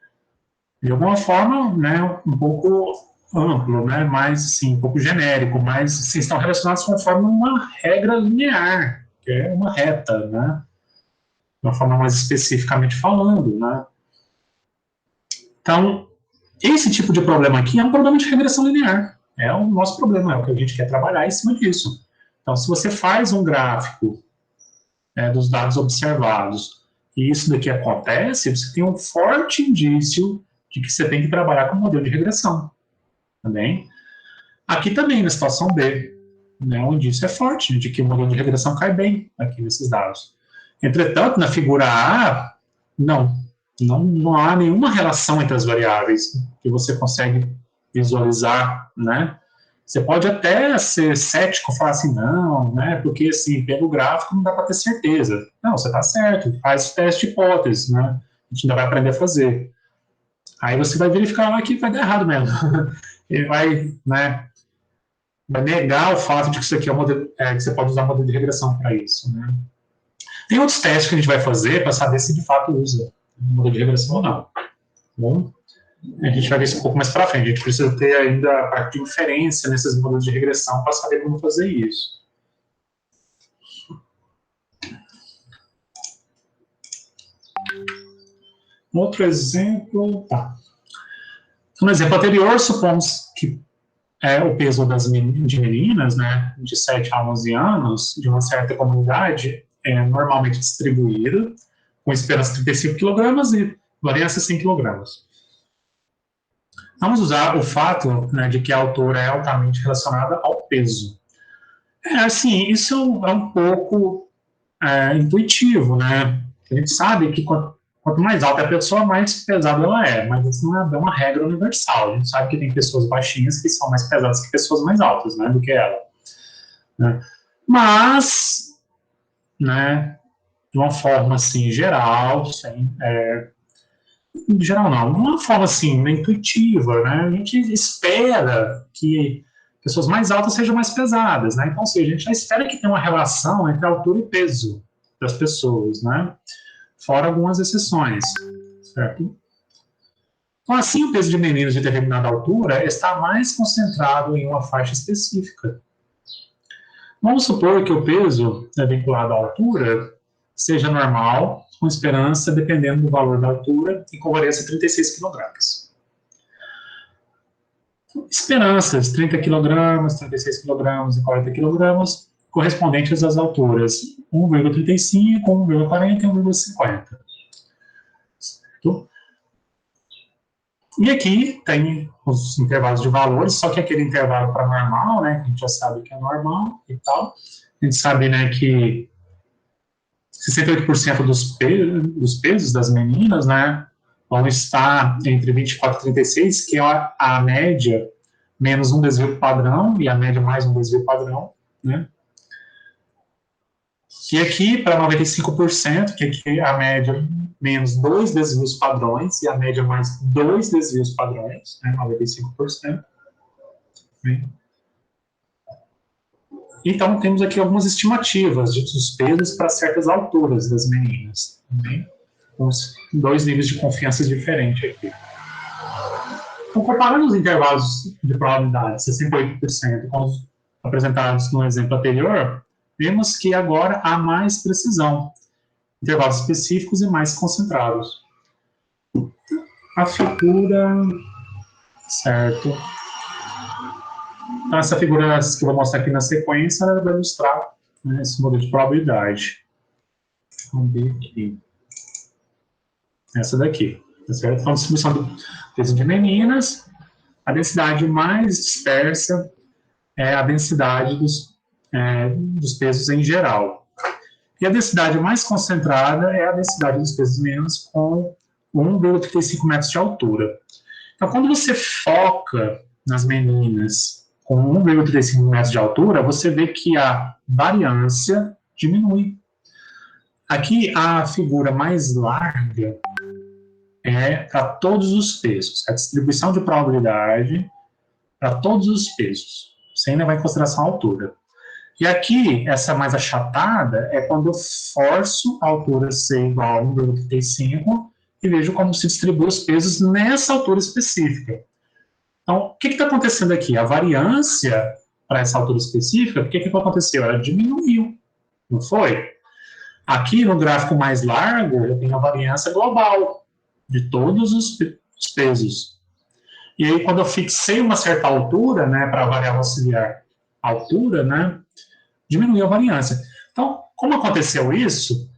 De alguma forma, né, um pouco amplo, né, mais assim, um pouco genérico, mas assim, estão relacionados conforme uma regra linear, que é uma reta, né, de uma forma mais especificamente falando, né. Então, esse tipo de problema aqui é um problema de regressão linear. É o nosso problema, é o que a gente quer trabalhar em cima disso. Então, se você faz um gráfico dos dados observados e isso daqui acontece, você tem um forte indício de que você tem que trabalhar com o modelo de regressão. Também. Aqui também, na situação B, né, o indício é forte de que o modelo de regressão cai bem aqui nesses dados. Entretanto, na figura A, não há nenhuma relação entre as variáveis que você consegue visualizar, né? Você pode até ser cético, falar assim, não, né? Porque assim, pelo gráfico não dá para ter certeza. Não, você está certo, faz teste de hipótese, né? A gente ainda vai aprender a fazer. Aí você vai verificar lá que vai dar errado mesmo. Ele vai, né, vai negar o fato de que isso aqui é um modelo, que você pode usar um modelo de regressão para isso, né? Tem outros testes que a gente vai fazer para saber se de fato usa um modelo de regressão ou não. Bom, a gente vai ver isso um pouco mais para frente. A gente precisa ter ainda a parte de inferência nesses modelos de regressão para saber como fazer isso. Um outro exemplo. Tá. No exemplo anterior, supomos que o peso de meninas, né, de 7 a 11 anos, de uma certa comunidade, é normalmente distribuído, com esperança de 35 kg e variância 100 kg. Vamos usar o fato, né, de que a altura é altamente relacionada ao peso. Assim, isso é um pouco intuitivo, né? A gente sabe que quanto mais alta a pessoa, mais pesada ela é, mas isso não é uma regra universal. A gente sabe que tem pessoas baixinhas que são mais pesadas que pessoas mais altas, né, do que ela. Né? Mas, né, de uma forma assim geral, geral não, de uma forma assim intuitiva, né, a gente espera que pessoas mais altas sejam mais pesadas, né? Então, assim, a gente já espera que tenha uma relação entre altura e peso das pessoas, né? Fora algumas exceções, certo? Então, assim, o peso de meninos de determinada altura está mais concentrado em uma faixa específica. Vamos supor que o peso vinculado à altura seja normal, com esperança, dependendo do valor da altura, e com variância 36 kg. Esperanças, 30 kg, 36 kg e 40 kg, correspondentes às alturas 1,35, 1,40 e 1,50. Certo? E aqui tem os intervalos de valores, só que aquele intervalo para normal, né, que a gente já sabe que é normal e tal, a gente sabe, né, que 68% dos pesos das meninas, né, vão estar entre 24 e 36, que é a média menos um desvio padrão e a média mais um desvio padrão, né? E aqui, para 95%, que aqui é a média menos dois desvios padrões e a média mais dois desvios padrões, né, 95%. Então, temos aqui algumas estimativas de dos pesos para certas alturas das meninas, né? Com dois níveis de confiança diferentes aqui. Então, comparando os intervalos de probabilidade, 68%, com os apresentados no exemplo anterior, vemos que agora há mais precisão, intervalos específicos e mais concentrados. A figura, certo? Então, essa figura que eu vou mostrar aqui na sequência, ela vai ilustrar, né, esse modelo de probabilidade. Vamos ver aqui. Essa daqui, tá certo? Então, distribuição do peso de meninas, a densidade mais dispersa é a densidade dos pesos em geral. E a densidade mais concentrada é a densidade dos pesos meninos com 1,35 metros de altura. Então, quando você foca nas meninas com 1,35 metros de altura, você vê que a variância diminui. Aqui, a figura mais larga é para todos os pesos, a distribuição de probabilidade para todos os pesos, sem levar em consideração a altura. E aqui, essa mais achatada é quando eu forço a altura ser igual a 1,35 e vejo como se distribui os pesos nessa altura específica. Então, o que está acontecendo aqui? A variância para essa altura específica, o que aconteceu? Ela diminuiu, não foi? Aqui, no gráfico mais largo, eu tenho a variância global de todos os pesos. E aí, quando eu fixei uma certa altura, né, para a variável auxiliar altura, né, diminuiu a variância. Então, como aconteceu isso,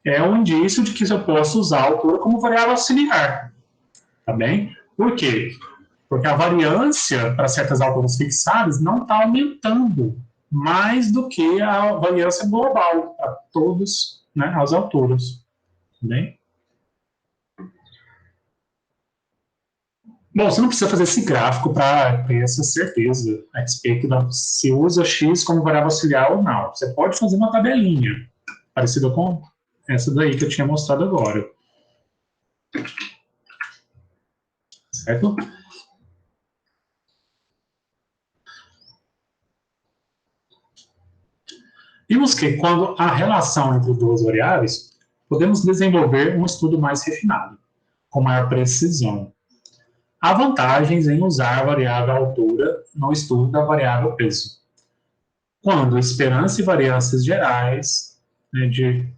é um indício de que eu posso usar a altura como variável auxiliar. Tá bem? Por quê? Porque a variância para certas alturas fixadas não está aumentando mais do que a variância global para todas, né, as alturas. Tá bem? Bom, você não precisa fazer esse gráfico para ter essa certeza a respeito se usa x como variável auxiliar ou não. Você pode fazer uma tabelinha, parecida com essa daí que eu tinha mostrado agora. Certo? Vimos que, quando há relação entre duas variáveis, podemos desenvolver um estudo mais refinado, com maior precisão. Há vantagens em usar a variável altura no estudo da variável peso. Quando esperança e variâncias gerais, né, de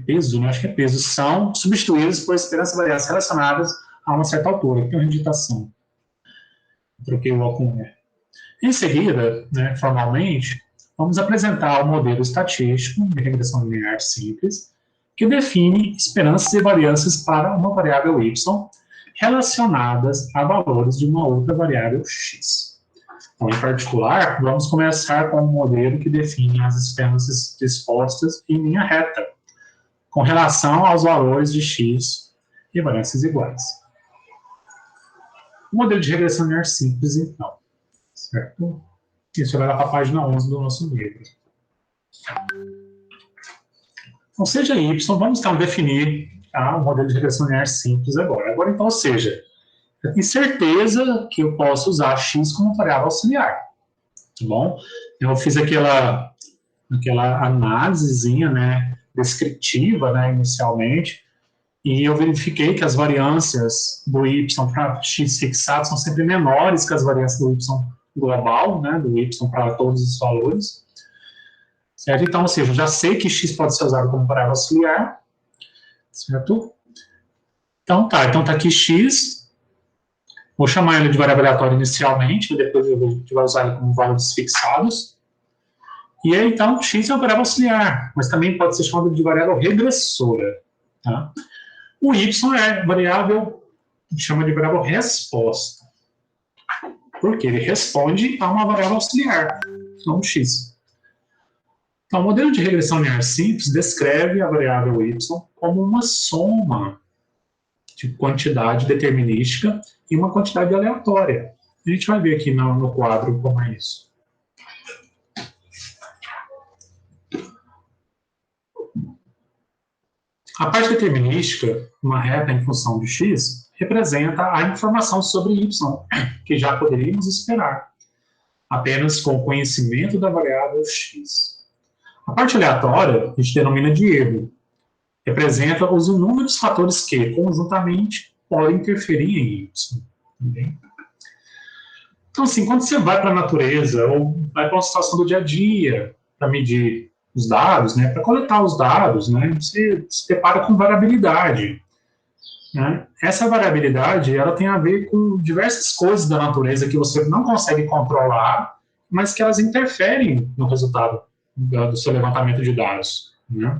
peso, né, acho que é peso, são substituídas por esperança e variâncias relacionadas a uma certa altura, que é uma digitação. Troquei o O com E. Em seguida, né, formalmente, vamos apresentar o modelo estatístico de regressão linear simples, que define esperanças e variâncias para uma variável y relacionadas a valores de uma outra variável x. Então, em particular, vamos começar com um modelo que define as esperanças dispostas em linha reta, com relação aos valores de x e variâncias iguais. O modelo de regressão linear simples, então. Certo? Isso vai lá para a página 11 do nosso livro. Então, seja y, vamos então definir o modelo de regressão linear simples agora. Agora, então, ou seja, eu tenho certeza que eu posso usar x como variável auxiliar. Tá bom? Eu fiz aquela análisezinha, né, descritiva, né, inicialmente, e eu verifiquei que as variâncias do y para x fixado são sempre menores que as variâncias do y global, né, do y para todos os valores. Certo? Então, ou seja, eu já sei que x pode ser usado como variável auxiliar. Certo? Então tá aqui x. Vou chamar ele de variável aleatória inicialmente, depois a gente vai usar ele como valores fixados. E aí, então, x é uma variável auxiliar, mas também pode ser chamado de variável regressora. Tá? O y é variável, a gente chama de variável resposta. Porque ele responde a uma variável auxiliar, não um x. Então, o modelo de regressão linear simples descreve a variável y como uma soma de quantidade determinística e uma quantidade aleatória. A gente vai ver aqui no quadro como é isso. A parte determinística, uma reta em função de x, representa a informação sobre y, que já poderíamos esperar, apenas com o conhecimento da variável x. A parte aleatória a gente denomina de erro. Representa os inúmeros fatores que, conjuntamente, podem interferir em y. Também. Então, assim, quando você vai para a natureza ou vai para uma situação do dia a dia para medir os dados, né, para coletar os dados, né, você se depara com variabilidade. Né? Essa variabilidade ela tem a ver com diversas coisas da natureza que você não consegue controlar, mas que elas interferem no resultado do seu levantamento de dados. Né?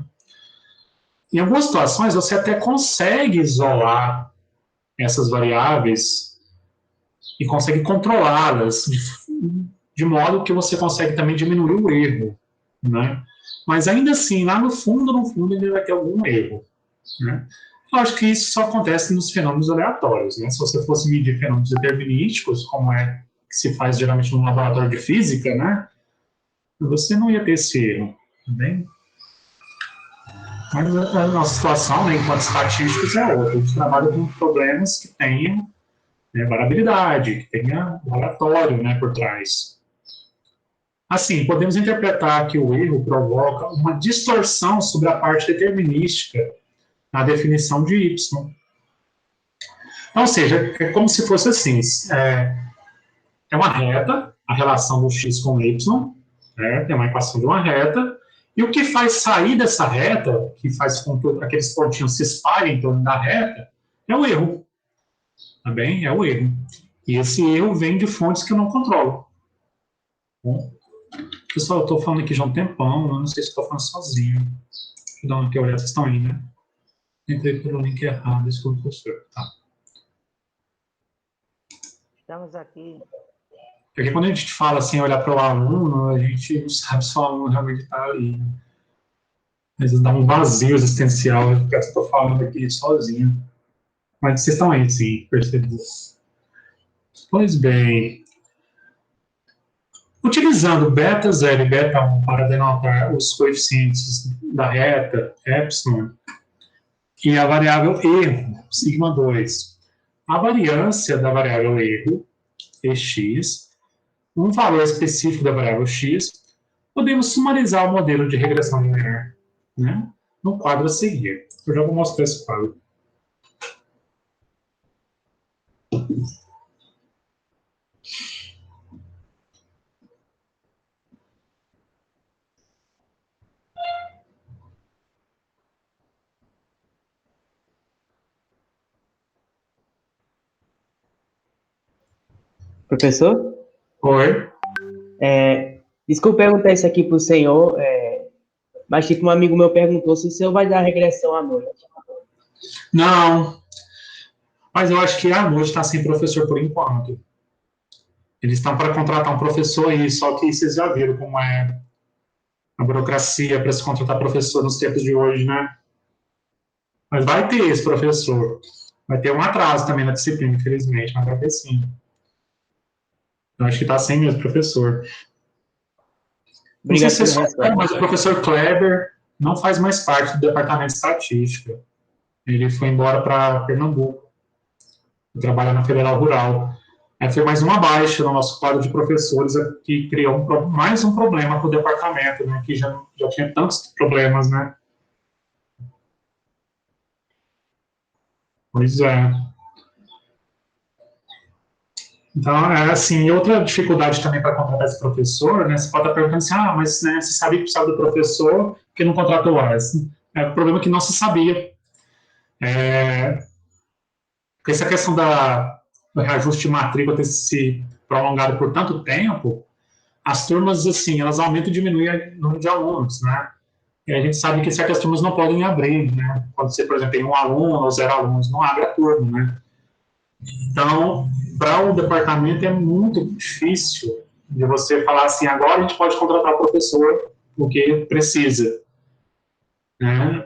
Em algumas situações, você até consegue isolar essas variáveis e consegue controlá-las de modo que você consegue também diminuir o erro. Né? Mas ainda assim, lá no fundo, ainda vai ter algum erro. Né? Eu acho que isso só acontece nos fenômenos aleatórios. Né? Se você fosse medir fenômenos determinísticos, como é que se faz geralmente num laboratório de física, né? Você não ia ter esse erro. Tá bem? Mas a nossa situação, né, enquanto estatísticos, é outra. A gente trabalha com problemas que tenham, né, variabilidade, que tenha aleatório, né, por trás. Assim, podemos interpretar que o erro provoca uma distorção sobre a parte determinística na definição de y. Ou seja, é como se fosse assim, é uma reta, a relação do x com y, né, tem uma equação de uma reta, e o que faz sair dessa reta, que faz com que aqueles pontinhos se espalhem em torno da reta, é o erro. Tá bem? É o erro. E esse erro vem de fontes que eu não controlo. Bom, pessoal, eu estou falando aqui já há um tempão, eu não sei se estou falando sozinho. Deixa eu dar uma olhada, vocês estão aí, né? Entrei pelo link errado, desculpa, professor. Tá. Estamos aqui. Porque quando a gente fala assim, olhar para o aluno, a gente não sabe se o aluno realmente está ali. Né? Às vezes dá um vazio existencial, eu estou falando aqui sozinho. Mas vocês estão aí, sim, percebi. Pois bem. Utilizando beta 0 e beta 1 para denotar os coeficientes da reta, epsilon, e a variável erro, sigma 2, a variância da variável erro, Ex, um valor específico da variável x, podemos sumarizar o modelo de regressão linear, né, no quadro a seguir. Eu já vou mostrar esse quadro. Professor? Oi? Desculpa perguntar isso aqui para o senhor, mas tipo, um amigo meu perguntou se o senhor vai dar regressão à noite. Não, mas eu acho que a noite está sem professor por enquanto. Eles estão para contratar um professor aí, só que vocês já viram como é a burocracia para se contratar professor nos tempos de hoje, né? Mas vai ter esse professor. Vai ter um atraso também na disciplina, infelizmente, mas vai ter sim. Eu acho que está sem mesmo professor. Obrigado não sei se pela vocês sabem, resposta. mas o professor Kleber não faz mais parte do departamento de estatística. Ele foi embora para Pernambuco, trabalhar na Federal Rural. Aí foi mais uma baixa no nosso quadro de professores, que criou mais um problema para o departamento, né, que já tinha tantos problemas, né? Pois é. Então, assim, outra dificuldade também para contratar esse professor, né, você pode estar perguntando assim, mas né, você sabia que precisava do professor, que não contratou mais. É o problema que não se sabia. Essa questão do reajuste de matrícula ter se prolongado por tanto tempo, as turmas, assim, elas aumentam e diminuem o número de alunos, né? E a gente sabe que certas turmas não podem abrir, né? Quando você, por exemplo, tem um aluno ou 0 alunos, não abre a turma, né? Então, para o departamento é muito difícil de você falar assim, agora a gente pode contratar o professor porque precisa, né?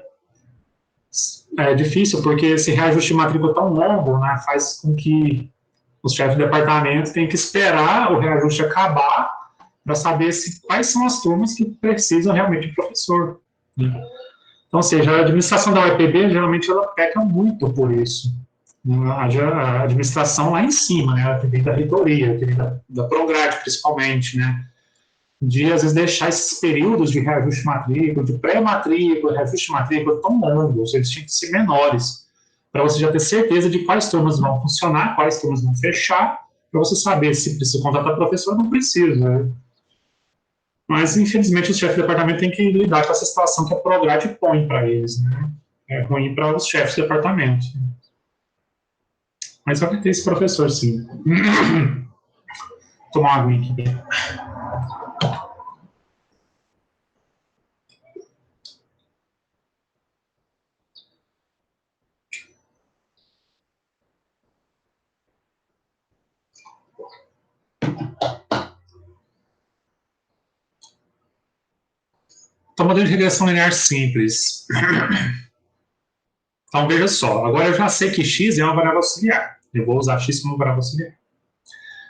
É difícil porque esse reajuste de matrícula tão longo, né, faz com que os chefes de departamento tenham que esperar o reajuste acabar para saber quais são as turmas que precisam realmente de professor. Né? Então, ou seja, a administração da UEPB, geralmente, ela peca muito por isso. A administração lá em cima, né, a da reitoria, da Prograde, principalmente, né, de, às vezes, deixar esses períodos de reajuste de matrícula, de pré-matrícula, reajuste de matrícula tão longos, eles tinham que ser menores, para você já ter certeza de quais turmas vão funcionar, quais turmas vão fechar, para você saber se precisa contratar professor ou não precisa. Né? Mas, infelizmente, os chefes de departamento têm que lidar com essa situação que a Prograde põe para eles. Né? É ruim para os chefes de departamento. Mas vai ter esse professor, sim. Vou tomar uma aguinha aqui. Então, modelo de regressão linear simples. Então, veja só. Agora eu já sei que x é uma variável auxiliar. Eu vou usar x como variável auxiliar.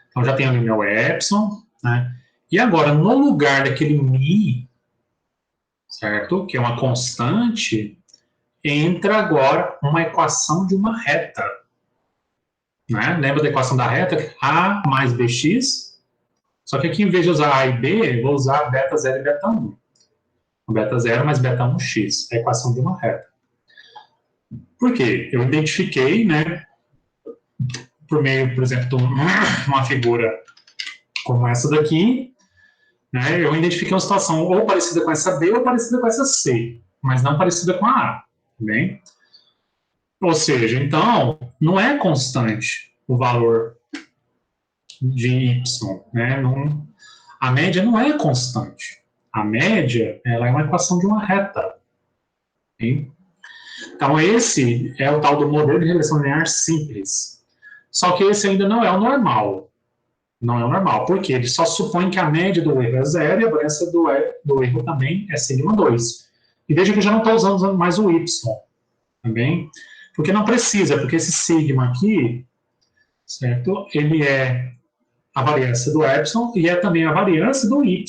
Então, já tenho ali meu epsilon. Né? E agora, no lugar daquele mi, certo? Que é uma constante, entra agora uma equação de uma reta. Né? Lembra da equação da reta? A mais bx. Só que aqui, em vez de usar a e b, eu vou usar beta 0 e beta 1. Beta 0 mais beta 1x, a equação de uma reta. Por quê? Eu identifiquei, né, por meio, por exemplo, de uma figura como essa daqui, né, eu identifiquei uma situação ou parecida com essa B ou parecida com essa C, mas não parecida com a A. Bem? Ou seja, então, não é constante o valor de Y. Né? Não, a média não é constante. A média ela é uma equação de uma reta. Hein? Então, esse é o tal do modelo de regressão linear simples. Só que esse ainda não é o normal. Não é o normal, porque ele só supõe que a média do erro é 0 e a variância do erro também é sigma 2. E veja que eu já não estou usando mais o y. Também. Porque não precisa, porque esse sigma aqui, certo? Ele é a variância do epsilon e é também a variância do y.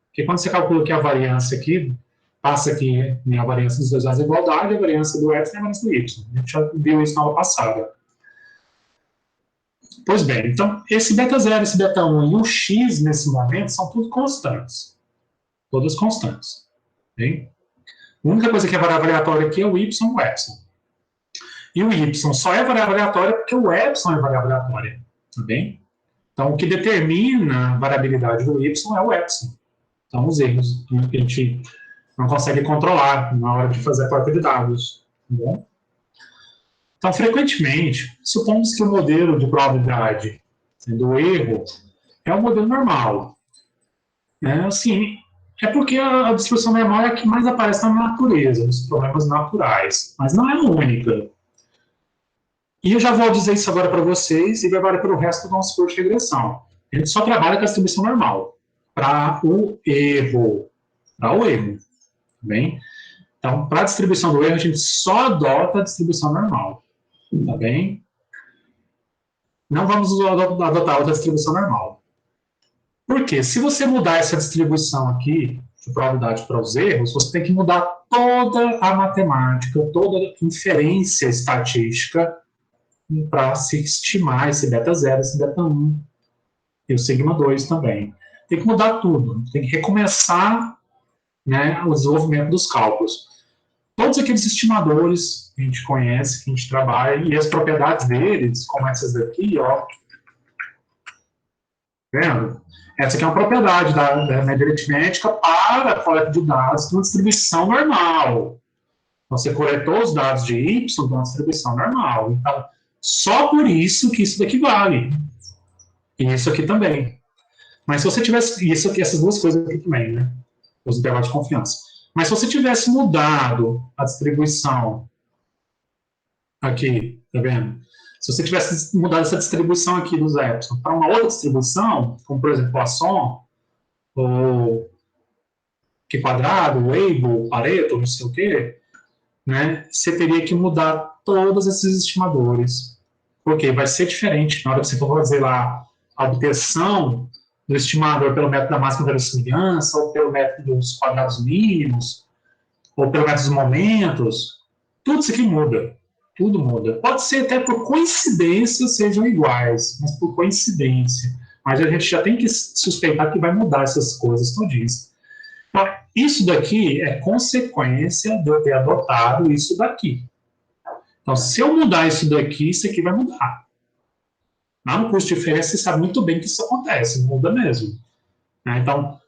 Porque quando você calcula que a variância aqui, passa aqui a variância dos dois lados da igualdade, a variância do epsilon e a variância do y. A gente já viu isso na aula passada. Pois bem, então, esse beta 0, esse beta 1 e o x, nesse momento, são tudo constantes. Todas constantes. Bem? A única coisa que é variável aleatória aqui é o y e o epsilon. E o y só é variável aleatória porque o epsilon é variável aleatória. Tá bem? Então, o que determina a variabilidade do y é o epsilon. Então, os erros que a gente não consegue controlar na hora de fazer a coleta de dados. Tá bom? Então, frequentemente, supomos que o modelo de probabilidade do erro é um modelo normal. Assim, é porque a distribuição normal é a que mais aparece na natureza, nos problemas naturais, mas não é a única. E eu já vou dizer isso agora para vocês e vai valer para o resto do nosso curso de regressão. A gente só trabalha com a distribuição normal para o erro. Para o erro. Tá bem? Então, para a distribuição do erro, a gente só adota a distribuição normal. Tá bem? Não vamos adotar outra distribuição normal. Por quê? Se você mudar essa distribuição aqui de probabilidade para os erros, você tem que mudar toda a matemática, toda a inferência estatística para se estimar esse beta 0, esse beta 1 e o sigma 2 também. Tem que mudar tudo, tem que recomeçar, né, o desenvolvimento dos cálculos. Todos aqueles estimadores que a gente conhece, que a gente trabalha, e as propriedades deles, como essas daqui, ó. Vendo? Essa aqui é uma propriedade da média aritmética para a coleta de dados de uma distribuição normal. Então, você coletou os dados de y de uma distribuição normal. Então, só por isso que isso daqui vale. E isso aqui também. Mas se você tivesse... Isso aqui, essas duas coisas aqui também, né? Os intervalos de confiança. Mas se você tivesse mudado a distribuição aqui, tá vendo? Se você tivesse mudado essa distribuição aqui dos epsilon para uma outra distribuição, como por exemplo a Poisson, ou Q quadrado, Weibull, Pareto, não sei o quê, né? Você teria que mudar todos esses estimadores. Porque vai ser diferente na hora que você for fazer lá a obtenção do estimador pelo método da máxima verossimilhança, ou pelo método dos quadrados mínimos, ou pelo método dos momentos. Tudo isso aqui muda. Tudo muda. Pode ser até por coincidência sejam iguais, mas por coincidência. Mas a gente já tem que suspeitar que vai mudar essas coisas todinhas. Então, isso daqui é consequência de eu ter adotado isso daqui. Então, se eu mudar isso daqui vai mudar. Lá no curso de diferença, você sabe muito bem que isso acontece, muda mesmo. Né? Então,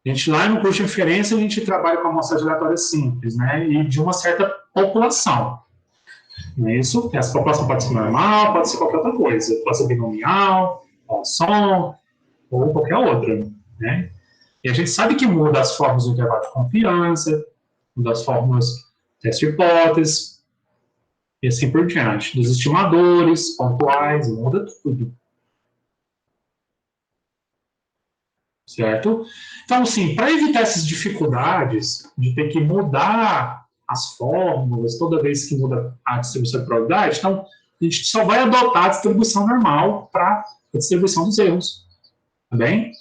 a gente lá no curso de inferência, a gente trabalha com amostragem aleatória simples, né? E de uma certa população. Não é isso? Essa população pode ser normal, pode ser qualquer outra coisa. Pode ser binomial, Poisson, ou qualquer outra, né? E a gente sabe que muda as formas do intervalo de confiança, muda as formas do teste de hipótese, e assim por diante. Dos estimadores pontuais, muda tudo. Certo? Então, assim, para evitar essas dificuldades de ter que mudar as fórmulas toda vez que muda a distribuição de probabilidade, então, a gente só vai adotar a distribuição normal para a distribuição dos erros. Tá bem?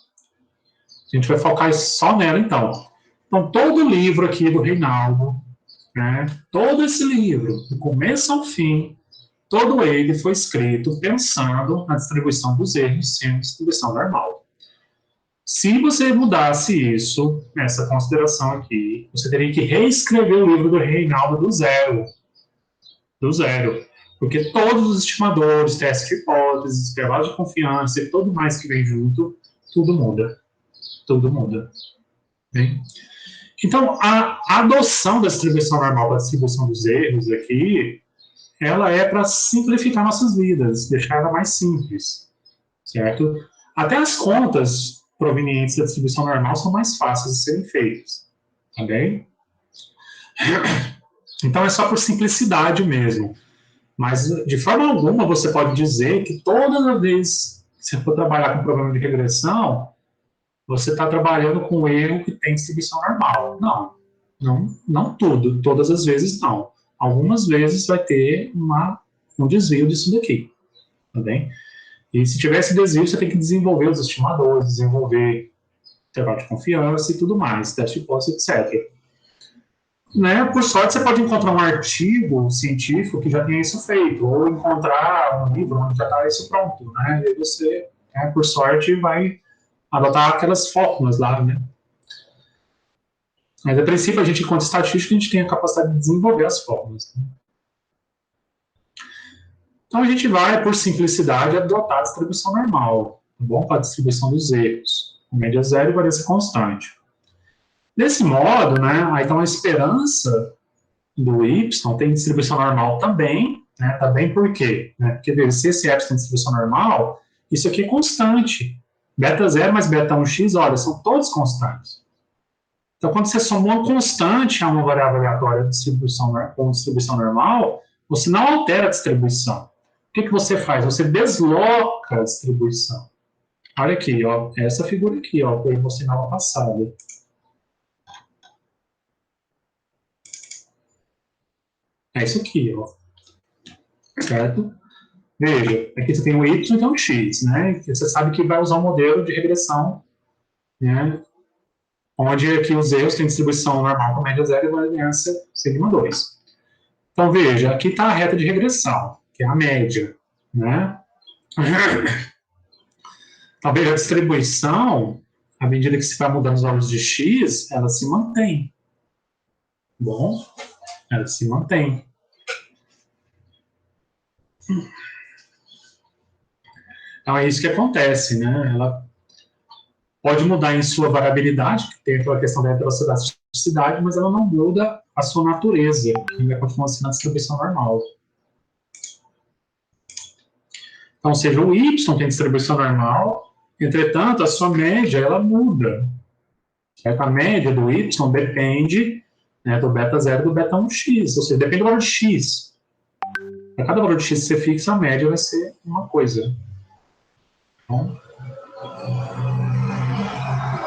A gente vai focar só nela, então. Então, todo o livro aqui do Reinaldo, né, todo esse livro, do começo ao fim, todo ele foi escrito pensando na distribuição dos erros sendo distribuição normal. Se você mudasse isso, essa consideração aqui, você teria que reescrever o livro do Reinaldo do zero. Do zero. Porque todos os estimadores, testes de hipóteses, intervalos de confiança e tudo mais que vem junto, tudo muda. Tudo muda. Bem? Então, a adoção da distribuição normal para a distribuição dos erros aqui, ela é para simplificar nossas vidas, deixar ela mais simples. Certo? Até as contas provenientes da distribuição normal são mais fáceis de serem feitas. Tá bem? Então, é só por simplicidade mesmo. Mas, de forma alguma, você pode dizer que toda vez que você for trabalhar com problema de regressão, você está trabalhando com um erro que tem distribuição normal. Não tudo. Todas as vezes, não. Algumas vezes vai ter um desvio disso daqui. Tá bem? E se tiver esse desvio, você tem que desenvolver os estimadores, desenvolver intervalo de confiança e tudo mais, teste de hipótese, etc. Né? Por sorte, você pode encontrar um artigo científico que já tenha isso feito, ou encontrar um livro onde já está isso pronto. Né? E aí você, por sorte, vai adotar aquelas fórmulas lá. Né? Mas, a princípio, a gente, enquanto estatístico, a gente tem a capacidade de desenvolver as fórmulas. Né? Então, a gente vai, por simplicidade, adotar a distribuição normal, tá bom? Para a distribuição dos erros. Média zero e variância constante. Desse modo, né, aí então a esperança do y tem distribuição normal também, né, também por quê? Né, porque se esse y tem distribuição normal, isso aqui é constante. Beta 0 mais beta 1x, olha, são todos constantes. Então, quando você soma uma constante a uma variável aleatória com distribuição normal, você não altera a distribuição. O que você faz? Você desloca a distribuição. Olha aqui, ó, essa figura aqui, ó, que eu mostrei na aula passada. É isso aqui, ó. Certo? Veja, aqui você tem o y e tem o x, né? Você sabe que vai usar um modelo de regressão, né? Onde aqui os erros têm distribuição normal com média zero e variância sigma 2. Então, veja, aqui está a reta de regressão, que é a média, né? Então, veja, a distribuição, à medida que se vai mudando os valores de x, ela se mantém. Bom, ela se mantém. Então, é isso que acontece, né? Ela pode mudar em sua variabilidade, que tem aquela questão da heterocedasticidade, mas ela não muda a sua natureza, que ainda continua sendo a distribuição normal. Então, ou seja, o y tem distribuição normal, entretanto, a sua média, ela muda. Certo? A média do y depende, né, do beta 0 e do beta 1x, ou seja, depende do valor de x. Para cada valor de x que você fixa, a média vai ser uma coisa. Então,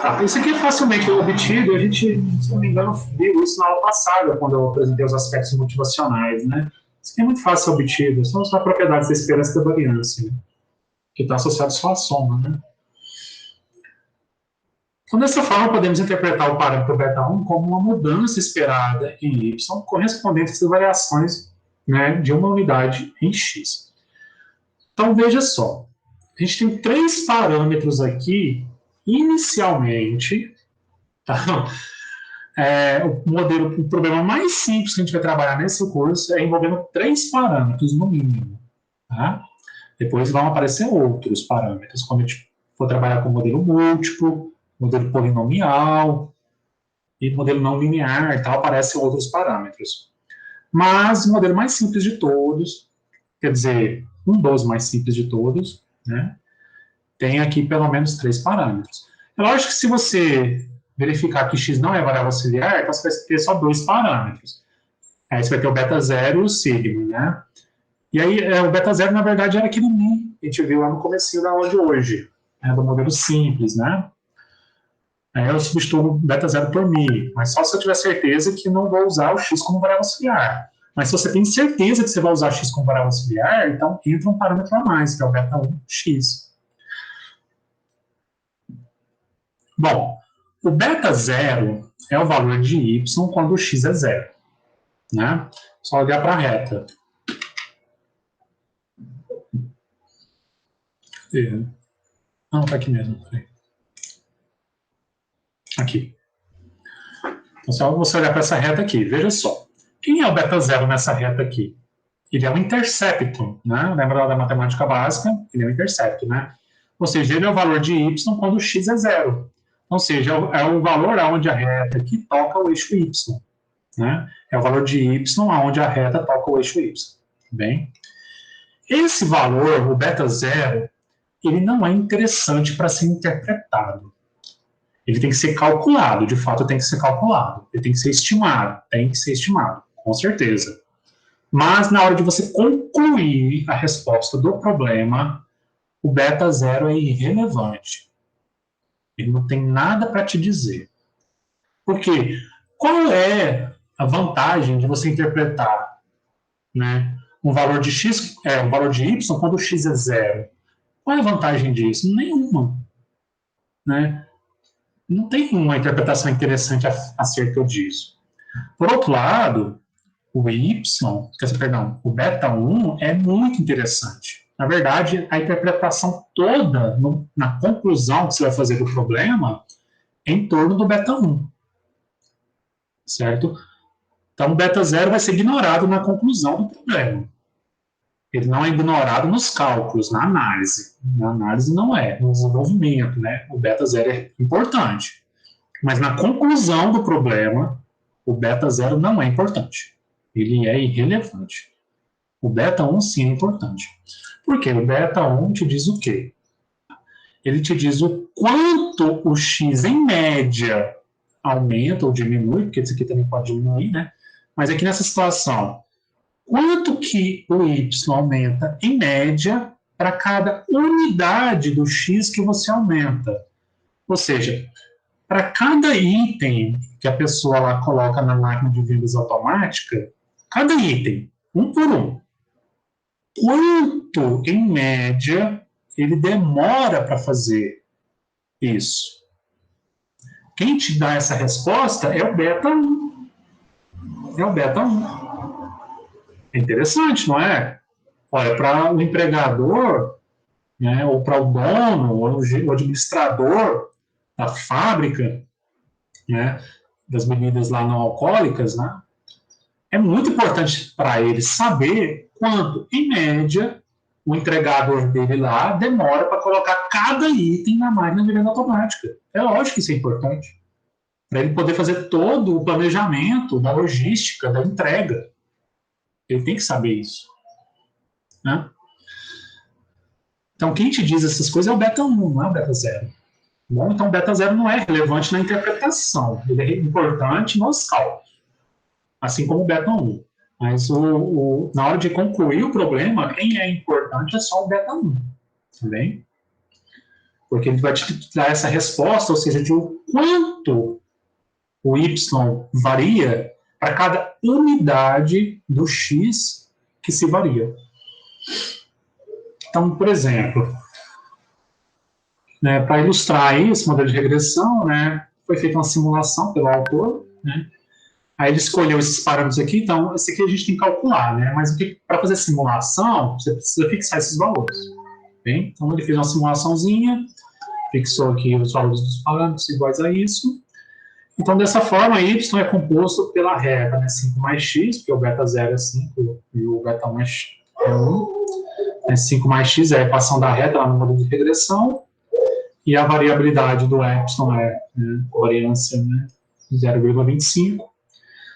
tá, isso aqui é facilmente obtido, a gente, se não me engano, viu isso na aula passada, quando eu apresentei os aspectos motivacionais, né? Isso aqui é muito fácil obtido, são as propriedades da esperança e da variância, né? Que está associado só à soma, né? Então, dessa forma, podemos interpretar o parâmetro beta1 como uma mudança esperada em y, correspondente às variações, né, de uma unidade em x. Então, veja só, a gente tem 3 parâmetros aqui, inicialmente, tá? O problema mais simples que a gente vai trabalhar nesse curso é envolvendo 3 parâmetros, no mínimo. Tá? Depois vão aparecer outros parâmetros, quando a gente for trabalhar com modelo múltiplo, modelo polinomial e modelo não linear e tal, aparecem outros parâmetros. Mas o modelo mais simples de todos, quer dizer, um dos mais simples de todos, né, tem aqui pelo menos 3 parâmetros. É lógico que se você verificar que x não é variável auxiliar, então você vai ter só 2 parâmetros. Aí você vai ter o beta 0 e o sigma, né? E aí o beta 0, na verdade, era aquele mi que a gente viu lá no comecinho da aula de hoje, né, do modelo simples, né? Aí eu substituo o beta 0 por mi, mas só se eu tiver certeza que não vou usar o x como variável auxiliar. Mas se você tem certeza que você vai usar x como variável auxiliar, então entra um parâmetro a mais, que é o beta 1x. Bom, o beta 0 é o valor de y quando o x é 0. Né? Só olhar para a reta. Não, está aqui mesmo. Aqui. Então, só você olhar para essa reta aqui. Veja só. Quem é o beta 0 nessa reta aqui? Ele é um intercepto, né? Lembra da matemática básica? Ele é um intercepto, né? Ou seja, ele é o valor de y quando o x é 0. Ou seja, é o valor aonde a reta aqui toca o eixo y. Né? É o valor de y aonde a reta toca o eixo y. Bem, esse valor, o beta 0, ele não é interessante para ser interpretado. Ele tem que ser calculado, de fato tem que ser calculado. Ele tem que ser estimado, com certeza. Mas na hora de você concluir a resposta do problema, o beta 0 é irrelevante. Ele não tem nada para te dizer. Por quê? Qual é a vantagem de você interpretar, né, um valor de x, um valor de y quando o x é 0? Qual é a vantagem disso? Nenhuma. Né? Não tem uma interpretação interessante acerca disso. Por outro lado, o o beta 1 é muito interessante. Na verdade, a interpretação toda, na conclusão que você vai fazer do problema, é em torno do beta 1. Certo? Então, o beta 0 vai ser ignorado na conclusão do problema. Ele não é ignorado nos cálculos, na análise. Na análise não é, no desenvolvimento, né? O beta 0 é importante. Mas na conclusão do problema, o beta 0 não é importante. Ele é irrelevante. O beta 1 sim é importante. Por quê? O beta 1 te diz o quê? Ele te diz o quanto o x, em média, aumenta ou diminui, porque isso aqui também pode diminuir, né? Mas aqui nessa situação, quanto que o y aumenta, em média, para cada unidade do x que você aumenta. Ou seja, para cada item que a pessoa lá coloca na máquina de vendas automática, cada item, um por um, quanto, em média, ele demora para fazer isso? Quem te dá essa resposta é o beta 1. É o beta 1. É interessante, não é? Olha, para o empregador, né, ou para o dono, ou o administrador da fábrica, né, das bebidas lá não alcoólicas, né, é muito importante para ele saber quanto, em média, o entregador dele lá demora para colocar cada item na máquina de venda automática. É lógico que isso é importante. Para ele poder fazer todo o planejamento da logística, da entrega. Ele tem que saber isso. Né? Então, quem te diz essas coisas é o beta 1, não é o beta 0. Bom, então, o beta 0 não é relevante na interpretação. Ele é importante nos cálculos. Assim como o beta 1. Mas na hora de concluir o problema, quem é importante é só o beta 1. Também. Porque ele vai te dar essa resposta, ou seja, de o quanto o y varia para cada unidade do x que se varia. Então, por exemplo, né, para ilustrar aí esse modelo de regressão, né, foi feita uma simulação pelo autor, né, aí ele escolheu esses parâmetros aqui, então esse aqui a gente tem que calcular, né, mas para fazer simulação, você precisa fixar esses valores. Bem? Então ele fez uma simulaçãozinha, fixou aqui os valores dos parâmetros iguais a isso. Então, dessa forma, y é composto pela reta, né, 5 mais x, porque o beta 0 é 5 e o beta 1 é 1. 5 mais x é a equação da reta lá no modelo de regressão, e a variabilidade do epsilon é, né, variância, né, 0,25.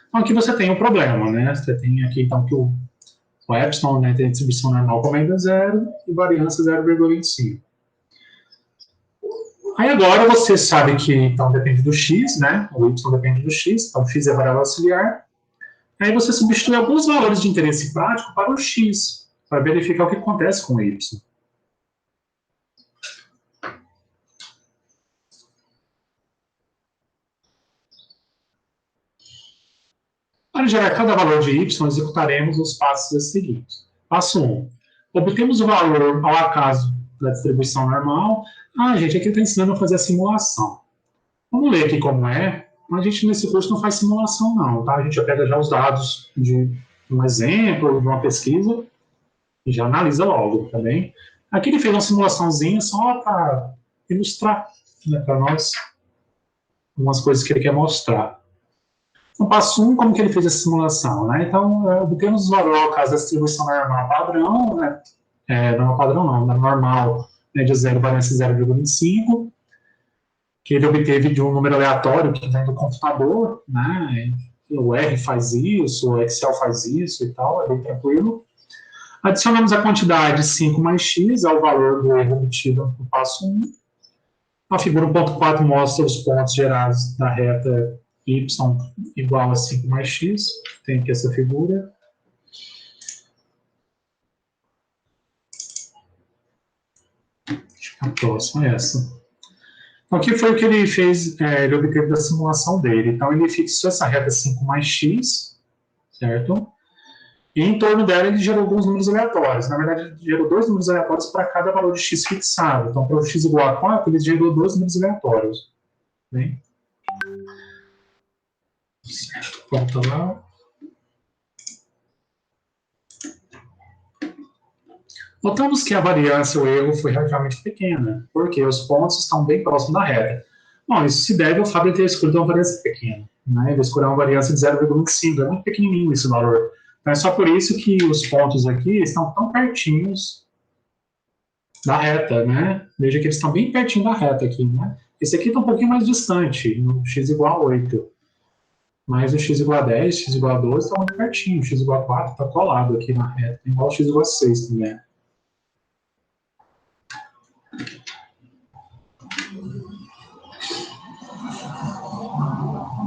Então, aqui você tem um problema, né? Você tem aqui, então, que o epsilon, né, tem distribuição normal como ainda 0 e variância 0,25. Aí agora você sabe que, então, depende do x, né? O y depende do x, então x é variável auxiliar. Aí você substitui alguns valores de interesse prático para o x, para verificar o que acontece com o y. Para gerar cada valor de y, executaremos os passos a seguir. Passo 1. Obtemos o valor ao acaso da distribuição normal. Gente, aqui está ensinando a fazer a simulação. Vamos ler aqui como é. A gente nesse curso não faz simulação não, tá? A gente já pega já os dados de um exemplo, de uma pesquisa, e já analisa logo também. Aqui ele fez uma simulaçãozinha só para ilustrar, né, para nós algumas coisas que ele quer mostrar. No passo 1, como que ele fez a simulação, né? Então, obtemos os valores ao caso da distribuição normal padrão, né? Não padrão não, normal, né, de 0 variância 0,25, que ele obteve de um número aleatório que vem do computador, né? O R faz isso, o Excel faz isso e tal, é bem tranquilo. Adicionamos a quantidade 5 mais x ao valor do erro obtido no passo 1. A figura 1.4 mostra os pontos gerados da reta y igual a 5 mais x. Tem aqui essa figura. Acho que a próxima é essa. Então, aqui foi o que ele fez, ele obteve da simulação dele. Então, ele fixou essa reta 5 mais x, certo? E em torno dela ele gerou alguns números aleatórios. Na verdade, ele gerou 2 números aleatórios para cada valor de x fixado. Então, para o x igual a 4, ele gerou 2 números aleatórios. Bem? Certo, volta lá. Notamos que a variância, o erro, foi relativamente pequena, porque os pontos estão bem próximos da reta. Bom, isso se deve ao fato de ter escolhido uma variância pequena, né? Ele escolheu uma variância de 0,25, é muito pequenininho esse valor. Então, é só por isso que os pontos aqui estão tão pertinhos da reta, né? Veja que eles estão bem pertinho da reta aqui, né? Esse aqui está um pouquinho mais distante, no x igual a 8. Mas o x igual a 10, x igual a 12 está muito pertinho, o x igual a 4 está colado aqui na reta, igual o x igual a 6 também.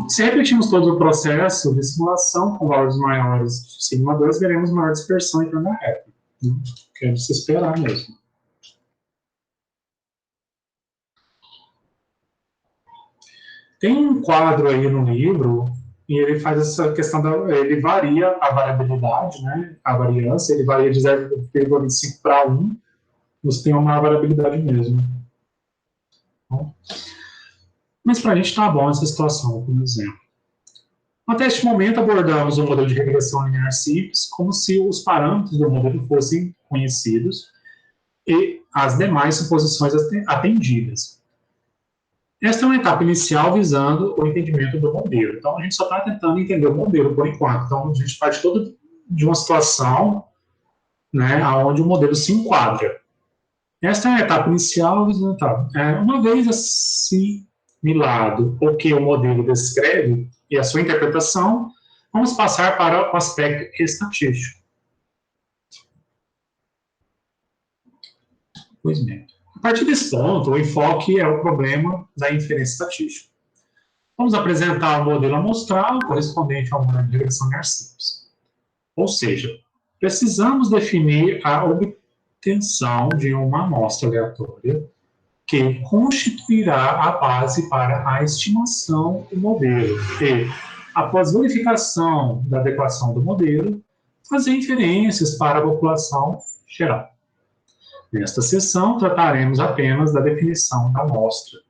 Se repetirmos todo o processo de simulação com valores maiores de sigma 2, veremos maior dispersão em torno da reta. Que é de se esperar mesmo. Tem um quadro aí no livro, e ele faz essa questão, ele varia a variabilidade, né? A variância, ele varia de 0,25 para 1, você tem uma variabilidade mesmo. Bom, mas para a gente está bom essa situação, por exemplo. Até este momento, abordamos o modelo de regressão linear simples como se os parâmetros do modelo fossem conhecidos e as demais suposições atendidas. Esta é uma etapa inicial visando o entendimento do modelo. Então, a gente só está tentando entender o modelo por enquanto. Então, a gente parte toda de uma situação, né, onde o modelo se enquadra. Esta é a etapa inicial visando uma vez assimilado o que o modelo descreve e a sua interpretação, vamos passar para o aspecto estatístico. Pois bem. A partir desse ponto, o enfoque é o problema da inferência estatística. Vamos apresentar o modelo amostral correspondente ao modelo de regressão linear simples. Ou seja, precisamos definir a obtenção de uma amostra aleatória que constituirá a base para a estimação do modelo e, após verificação da adequação do modelo, fazer inferências para a população geral. Nesta sessão, trataremos apenas da definição da amostra,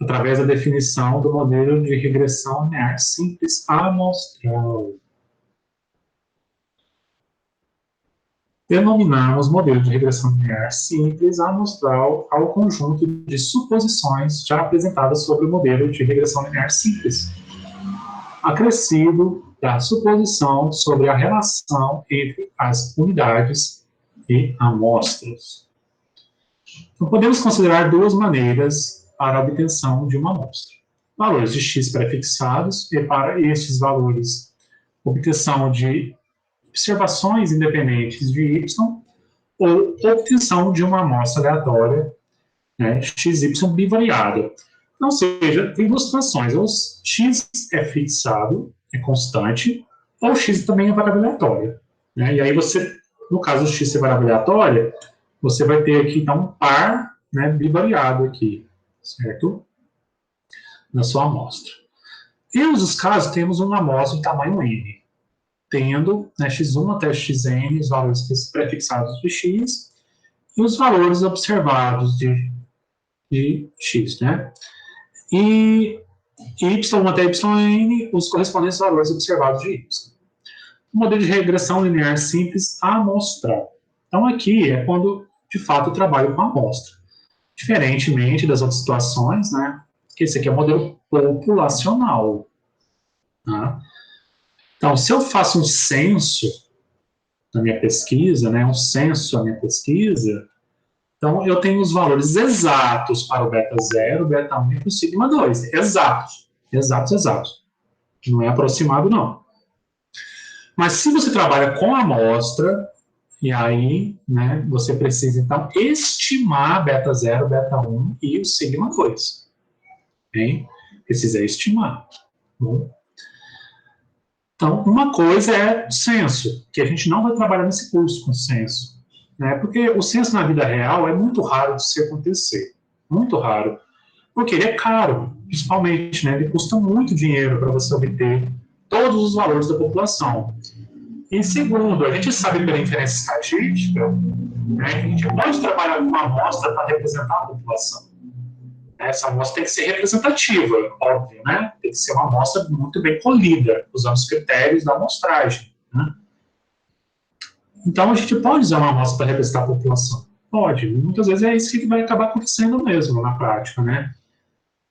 através da definição do modelo de regressão linear simples amostral. Denominamos modelo de regressão linear simples amostral ao conjunto de suposições já apresentadas sobre o modelo de regressão linear simples, acrescido da suposição sobre a relação entre as unidades e amostras. Então, podemos considerar duas maneiras para a obtenção de uma amostra. Valores de x prefixados e para estes valores, obtenção de observações independentes de y ou obtenção de uma amostra aleatória, né, xy bivariada. Ou seja, tem duas situações, ou x é fixado, é constante, ou x também é variável aleatória. Né? E aí você, no caso do x ser variável aleatória, você vai ter aqui, então, um par, né, bivariado aqui, certo? Na sua amostra. Em ambos os casos, temos uma amostra de tamanho n, tendo, né, x1 até xn, os valores prefixados de x, e os valores observados de x, né? E y até yn, os correspondentes valores observados de y. O modelo de regressão linear simples amostral. Então, aqui é quando, de fato, eu trabalho com amostra. Diferentemente das outras situações, né? Que esse aqui é o modelo populacional. Tá? Então, se eu faço um censo na minha pesquisa, né? Um censo na minha pesquisa, então eu tenho os valores exatos para o beta 0, beta 1 e o sigma 2. Exatos. Exatos. Não é aproximado, não. Mas se você trabalha com amostra, e aí, né, você precisa, então, estimar beta 0, beta 1 e o sigma 2. Hein? Precisa estimar. Bom. Então, uma coisa é o censo, que a gente não vai trabalhar nesse curso com censo. Né, porque o censo na vida real é muito raro de se acontecer. Muito raro. Porque ele é caro, principalmente, né? Ele custa muito dinheiro para você obter todos os valores da população. E segundo, a gente sabe pela inferência estatística, né, que a gente pode trabalhar com uma amostra para representar a população. Essa amostra tem que ser representativa, óbvio, né? Tem que ser uma amostra muito bem colhida, usando os critérios da amostragem. Né? Então, a gente pode usar uma amostra para representar a população. Pode. Muitas vezes é isso que vai acabar acontecendo mesmo na prática, né?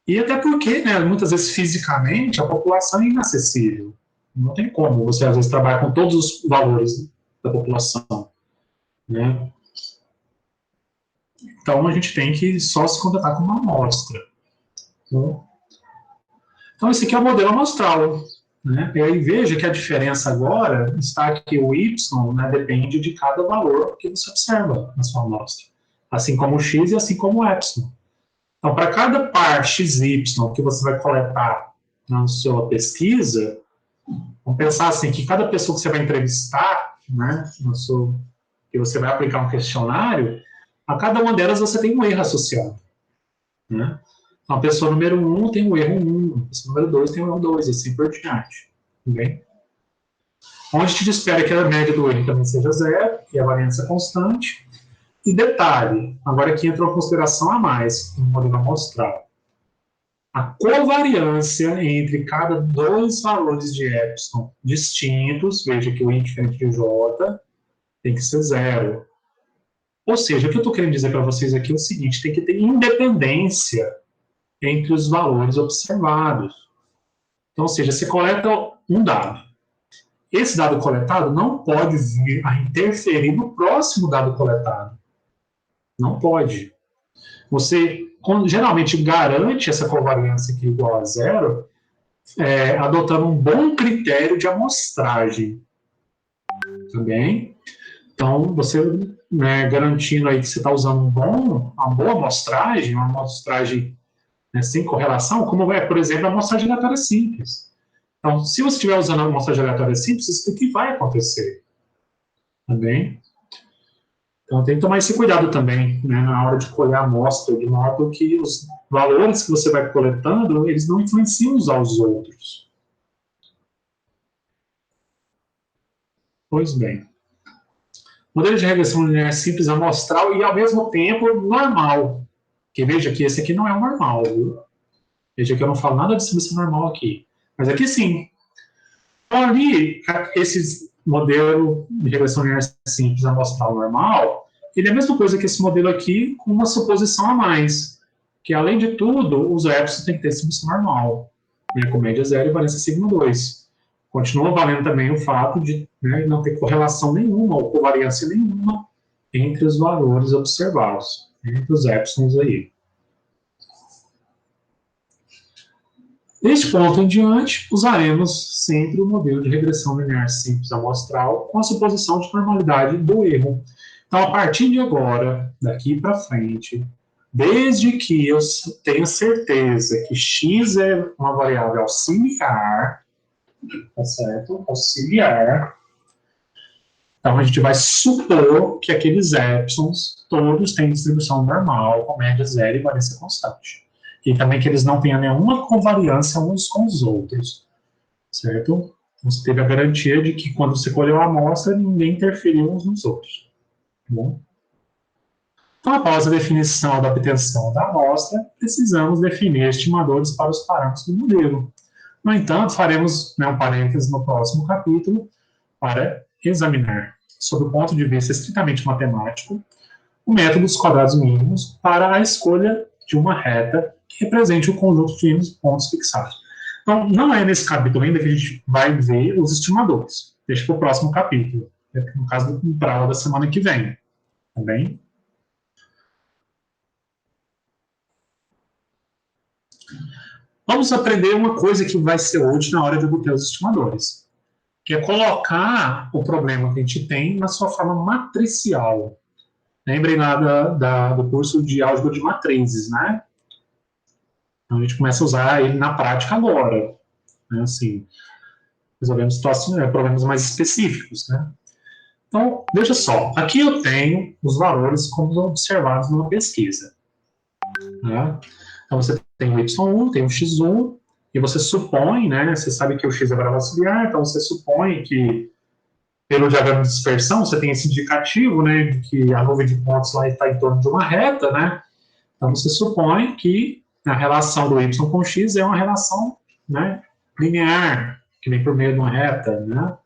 E até porque, né, muitas vezes, fisicamente, a população é inacessível. Não tem como você, às vezes, trabalhar com todos os valores da população. Né? Então, a gente tem que só se contentar com uma amostra. Né? Então, esse aqui é o modelo amostral. Né? E aí, veja que a diferença agora está que o y, né, depende de cada valor que você observa na sua amostra. Assim como o x e assim como o epsilon. Então, para cada par xy que você vai coletar na sua pesquisa, vamos pensar assim, que cada pessoa que você vai entrevistar, né, que você vai aplicar um questionário, a cada uma delas você tem um erro associado. Né? Então, a pessoa número 1 tem o erro 1, a pessoa número 2 tem o erro 2, e assim por diante. Bem? Onde a gente espera que a média do erro também seja 0, e a variância constante. E detalhe, agora aqui entra uma consideração a mais no modelo amostral. A covariância entre cada dois valores de epsilon distintos, veja que o I diferente de J, tem que ser 0. Ou seja, o que eu estou querendo dizer para vocês aqui é o seguinte, tem que ter independência entre os valores observados. Então, ou seja, você coleta um dado. Esse dado coletado não pode vir a interferir no próximo dado coletado. Não pode. Você geralmente garante essa covariância aqui igual a 0, adotando um bom critério de amostragem. Também. Então, você, né, garantindo aí que você está usando uma boa amostragem, uma amostragem, né, sem correlação, como é, por exemplo, a amostragem aleatória simples. Então, se você estiver usando a amostragem aleatória simples, isso aqui vai acontecer. Também. Então, tem que tomar esse cuidado também, né, na hora de colher a amostra, de modo que os valores que você vai coletando, eles não influenciam uns aos outros. Pois bem. Modelo de regressão linear simples amostral e, ao mesmo tempo, normal. Porque veja que esse aqui não é o normal, viu? Veja que eu não falo nada de distribuição normal aqui. Mas aqui sim. Então, ali, esse modelo de regressão linear simples amostral normal, ele é a mesma coisa que esse modelo aqui, com uma suposição a mais. Que, além de tudo, os epsilon tem que ter distribuição normal. Né, com média 0 e valência sigma 2. Continua valendo também o fato de, né, não ter correlação nenhuma ou covariância nenhuma entre os valores observados, entre os épsilons aí. Deste ponto em diante, usaremos sempre o modelo de regressão linear simples amostral com a suposição de normalidade do erro. Então, a partir de agora, daqui para frente, desde que eu tenha certeza que x é uma variável auxiliar, tá certo? Auxiliar. Então, a gente vai supor que aqueles épsilons todos têm distribuição normal, com média zero e variância constante. E também que eles não tenham nenhuma covariância uns com os outros, certo? Então, você teve a garantia de que quando você colheu a amostra, ninguém interferiu uns nos outros. Tá bom? Então, após a definição da obtenção da amostra, precisamos definir estimadores para os parâmetros do modelo. No entanto, faremos um parênteses no próximo capítulo para examinar, sob o ponto de vista estritamente matemático, o método dos quadrados mínimos para a escolha de uma reta que represente o conjunto de pontos fixados. Então, não é nesse capítulo ainda que a gente vai ver os estimadores. Deixa para o próximo capítulo, no caso da aula da semana que vem. Tá bem? Vamos aprender uma coisa que vai ser útil na hora de obter os estimadores, que é colocar o problema que a gente tem na sua forma matricial. Lembrem lá do curso de álgebra de matrizes, né? Então, a gente começa a usar ele na prática agora. Né? Assim, resolvemos situações, problemas mais específicos, né? Então, veja só. Aqui eu tenho os valores como observados numa pesquisa. Né? Então, você tem o y1, tem o x1, e você supõe, né? Você sabe que o x é variável auxiliar, então você supõe que, pelo diagrama de dispersão, você tem esse indicativo, né? De que a nuvem de pontos lá está em torno de uma reta, né? Então, você supõe que a relação do y com x é uma relação, né, linear, que vem por meio de uma reta, né?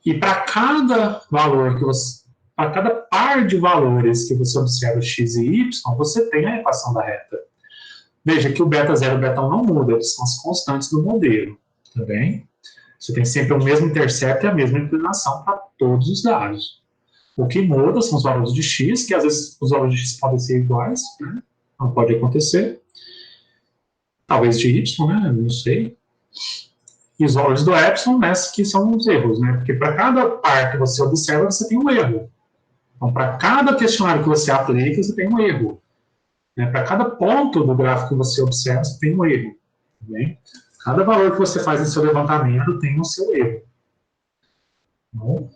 E para cada valor para cada par de valores que você observa x e y, você tem a equação da reta. Veja que o beta 0 e o beta 1 não mudam, eles são as constantes do modelo, tá bem? Você tem sempre o mesmo intercepto e a mesma inclinação para todos os dados. O que muda são os valores de x, que às vezes os valores de x podem ser iguais, né? Não pode acontecer. Talvez de y, né? Não sei. E os valores do epsilon, né, que são os erros, né? Porque para cada par que você observa, você tem um erro. Então, para cada questionário que você aplica, você tem um erro. Né? Para cada ponto do gráfico que você observa, você tem um erro. Tá bem? Cada valor que você faz no seu levantamento tem o seu erro. Bom.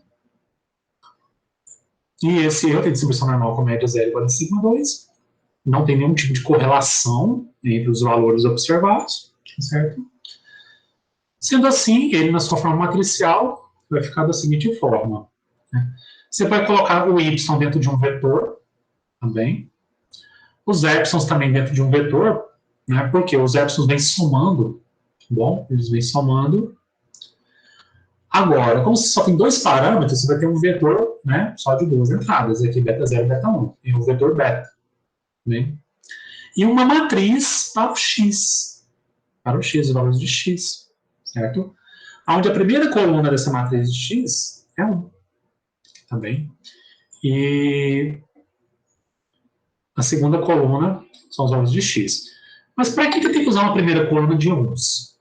E esse erro tem distribuição normal com média 0 igual a sigma 2. Não tem nenhum tipo de correlação entre os valores observados, certo? Sendo assim, ele na sua forma matricial vai ficar da seguinte forma. Né? Você vai colocar o y dentro de um vetor, também. Os épsilons também dentro de um vetor, né? Porque os épsilons vêm somando, bom? Eles vêm somando. Agora, como você só tem dois parâmetros, você vai ter um vetor, né, só de duas entradas, aqui beta 0 e beta 1, e o vetor beta. Bem? E uma matriz para o x, os valores de x, certo? Onde a primeira coluna dessa matriz de x é 1, tá bem? E a segunda coluna são os valores de x. Mas para que eu tenho que usar uma primeira coluna de 1's?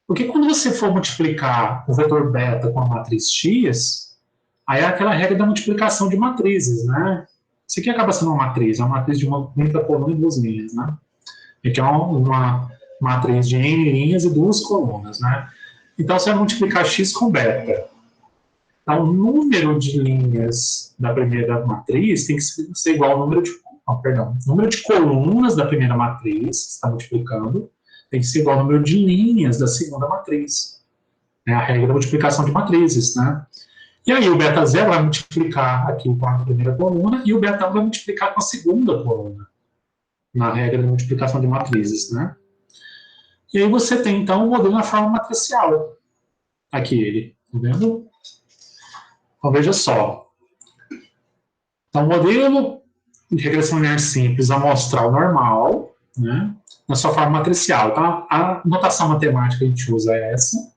Porque quando você for multiplicar o vetor beta com a matriz x, aí é aquela regra da multiplicação de matrizes, né? Isso aqui acaba sendo uma matriz de uma única coluna e duas linhas, né? Aqui é uma matriz de n linhas e duas colunas, né? Então, você vai multiplicar x com beta. Então, o número de linhas da primeira matriz tem que ser igual ao número de... número de colunas da primeira matriz, que você está multiplicando, tem que ser igual ao número de linhas da segunda matriz. É a regra da multiplicação de matrizes, né? E aí o beta 0 vai multiplicar aqui com a primeira coluna e o beta 1 vai multiplicar com a segunda coluna, na regra da multiplicação de matrizes, né? E aí você tem, então, o modelo na forma matricial. Aqui ele, tá vendo? Então, veja só. Então, o modelo de regressão linear simples amostral normal, né? Na sua forma matricial. Então, a notação matemática que a gente usa é essa.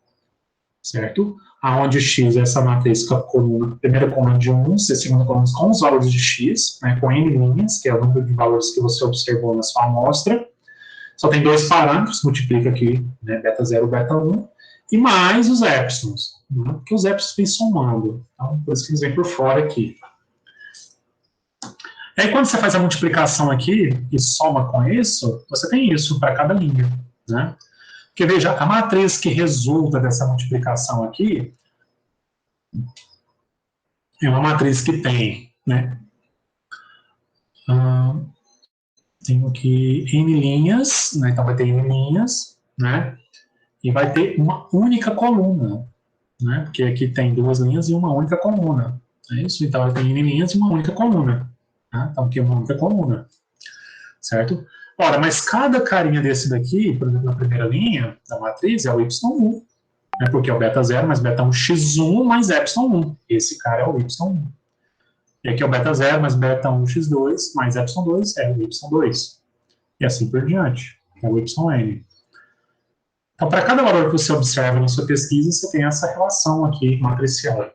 certo? Aonde x é essa matriz com a coluna, primeira coluna de 1, segunda coluna com os valores de x, né, com n linhas, que é o número de valores que você observou na sua amostra. Só tem dois parâmetros, multiplica aqui, né, beta 0 e beta 1, e mais os épsilons, né, porque os épsilons vêm somando, então, por isso que eles vêm por fora aqui. Aí, quando você faz a multiplicação aqui e soma com isso, você tem isso para cada linha, né? Porque, veja, a matriz que resulta dessa multiplicação aqui é uma matriz que tem, né? Tenho aqui N linhas, né? Então vai ter N linhas, né? E vai ter uma única coluna, né? Porque aqui tem duas linhas e uma única coluna. É isso? Então vai ter N linhas e uma única coluna. Né? Então aqui é uma única coluna, certo? Ora, mas cada carinha desse daqui, por exemplo, na primeira linha da matriz, é o Y1, né? Porque é o beta 0 mais beta 1 x1 mais epsilon 1. Esse cara é o Y1. E aqui é o beta 0 mais beta 1 x2 mais epsilon 2 é o Y2. E assim por diante. É o YN. Então, para cada valor que você observa na sua pesquisa, você tem essa relação aqui matricial.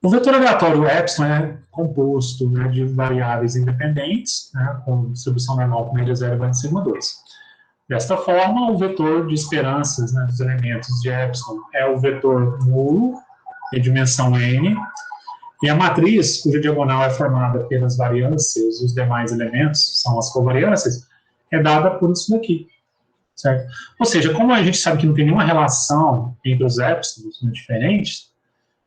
O vetor aleatório epsilon é composto, né, de variáveis independentes, né, com distribuição normal com média 0 e grande sigma 2. Desta forma, o vetor de esperanças, né, dos elementos de epsilon é o vetor nulo, de dimensão n, e a matriz, cuja diagonal é formada pelas variâncias, os demais elementos são as covariâncias, é dada por isso daqui, certo? Ou seja, como a gente sabe que não tem nenhuma relação entre os épsilons, né, diferentes,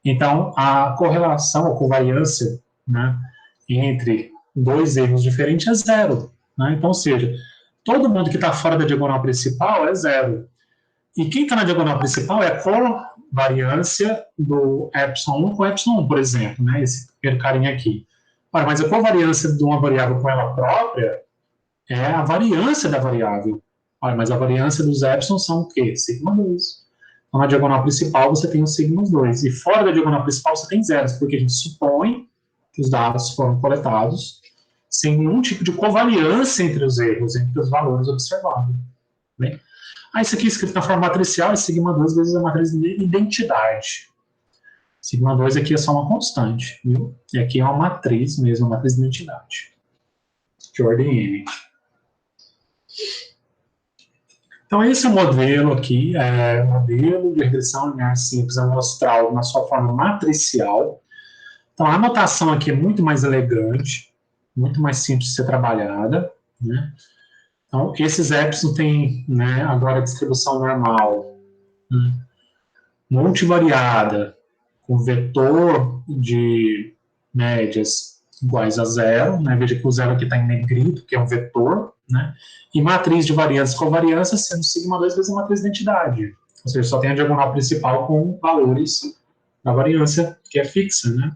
então a correlação, a covariância, né, entre dois erros diferentes é zero, né? Então, ou seja, todo mundo que está fora da diagonal principal é zero. E quem está na diagonal principal é a covariância do epsilon 1 com epsilon 1, por exemplo, né? Esse primeiro carinha aqui. Ora, mas a covariância de uma variável com ela própria é a variância da variável. Ora, mas a variância dos epsilon são o quê? Sigma 2. Então, na diagonal principal, você tem o sigma 2. E fora da diagonal principal, você tem zeros, porque a gente supõe que os dados foram coletados sem nenhum tipo de covariância entre os erros, entre os valores observados. Bem? Isso aqui é escrito na forma matricial, e sigma 2 vezes a matriz de identidade. Sigma 2 aqui é só uma constante, viu? E aqui é uma matriz mesmo, uma matriz de identidade. De ordem N. Então, esse é o modelo aqui, modelo de regressão linear simples amostral na sua forma matricial. Então, a notação aqui é muito mais elegante, muito mais simples de ser trabalhada, né? Então, esses épsilon têm, né, agora a distribuição normal, né, multivariada, com vetor de médias iguais a zero, né? Veja que o zero aqui está em negrito, que é um vetor, né? E matriz de variância e covariância sendo sigma 2 vezes a matriz de identidade. Ou seja, só tem a diagonal principal com valores da variância que é fixa, né?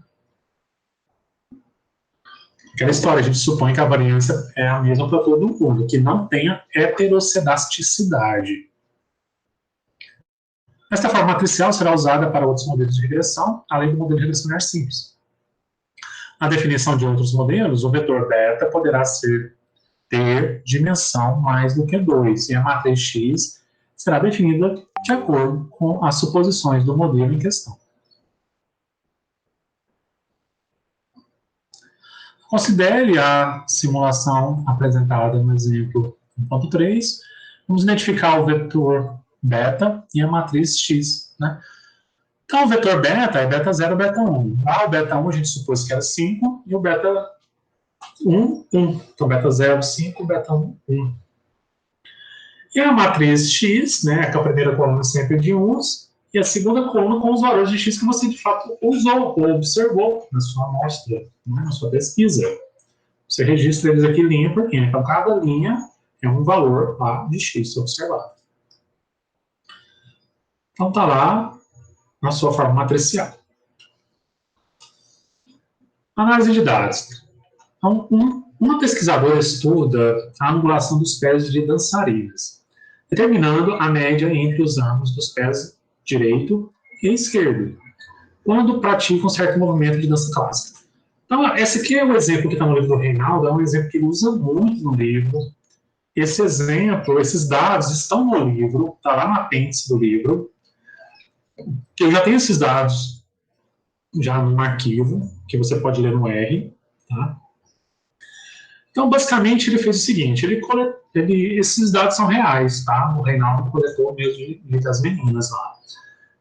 Aquela história, a gente supõe que a variância é a mesma para todo mundo, que não tenha heterocedasticidade. Esta forma matricial será usada para outros modelos de regressão, além do modelo de regressão linear simples. Na definição de outros modelos, o vetor beta poderá ter dimensão mais do que 2, e a matriz X será definida de acordo com as suposições do modelo em questão. Considere a simulação apresentada no exemplo 1.3. Vamos identificar o vetor beta e a matriz X, né? Então, o vetor beta é beta 0 e beta 1. Lá, o beta 1 a gente supôs que era 5 e o beta 1, 1. Então, beta 0, 5, beta 1, 1. E a matriz X, né, que a primeira coluna sempre é de 1, e a segunda coluna com os valores de X que você, de fato, usou ou observou na sua amostra, né, na sua pesquisa. Você registra eles aqui linha por linha. Então, cada linha é um valor lá de X observado. Então, está lá na sua forma matricial. Análise de dados. Então, uma pesquisadora estuda a angulação dos pés de dançarinas, determinando a média entre os ângulos dos pés direito e esquerdo, quando praticam um certo movimento de dança clássica. Então, esse aqui é o exemplo que está no livro do Reinaldo, é um exemplo que ele usa muito no livro, esse exemplo, esses dados estão no livro, está lá no apêndice do livro. Eu já tenho esses dados já num arquivo, que você pode ler no R. Tá? Então, basicamente, ele fez o seguinte, esses dados são reais, tá? O Reinaldo coletou mesmo das meninas lá.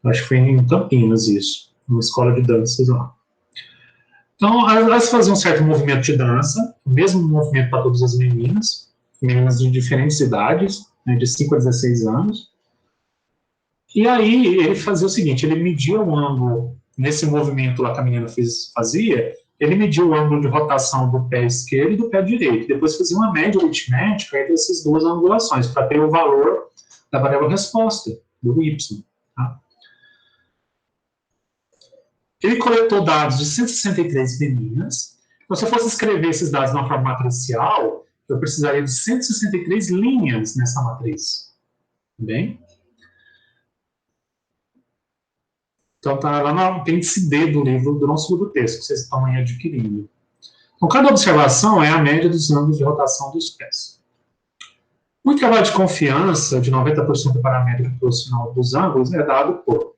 Eu acho que foi em Campinas isso, numa escola de danças lá. Então, elas faziam um certo movimento de dança, o mesmo movimento para todas as meninas de diferentes idades, né, de 5 a 16 anos. E aí, ele fazia o seguinte, ele media o ângulo, nesse movimento lá que a menina fazia, ele mediu o ângulo de rotação do pé esquerdo e do pé direito. Depois fazia uma média aritmética entre essas duas angulações, para ter o valor da variável resposta, do Y. Tá? Ele coletou dados de 163 meninas. Então, se eu fosse escrever esses dados na forma matricial, eu precisaria de 163 linhas nessa matriz. Bem? Então, está lá no apêndice D do livro, do nosso livro texto, que vocês estão aí adquirindo. Então, cada observação é a média dos ângulos de rotação dos pés. O intervalo de confiança de 90% para a média proporcional dos ângulos é dado por...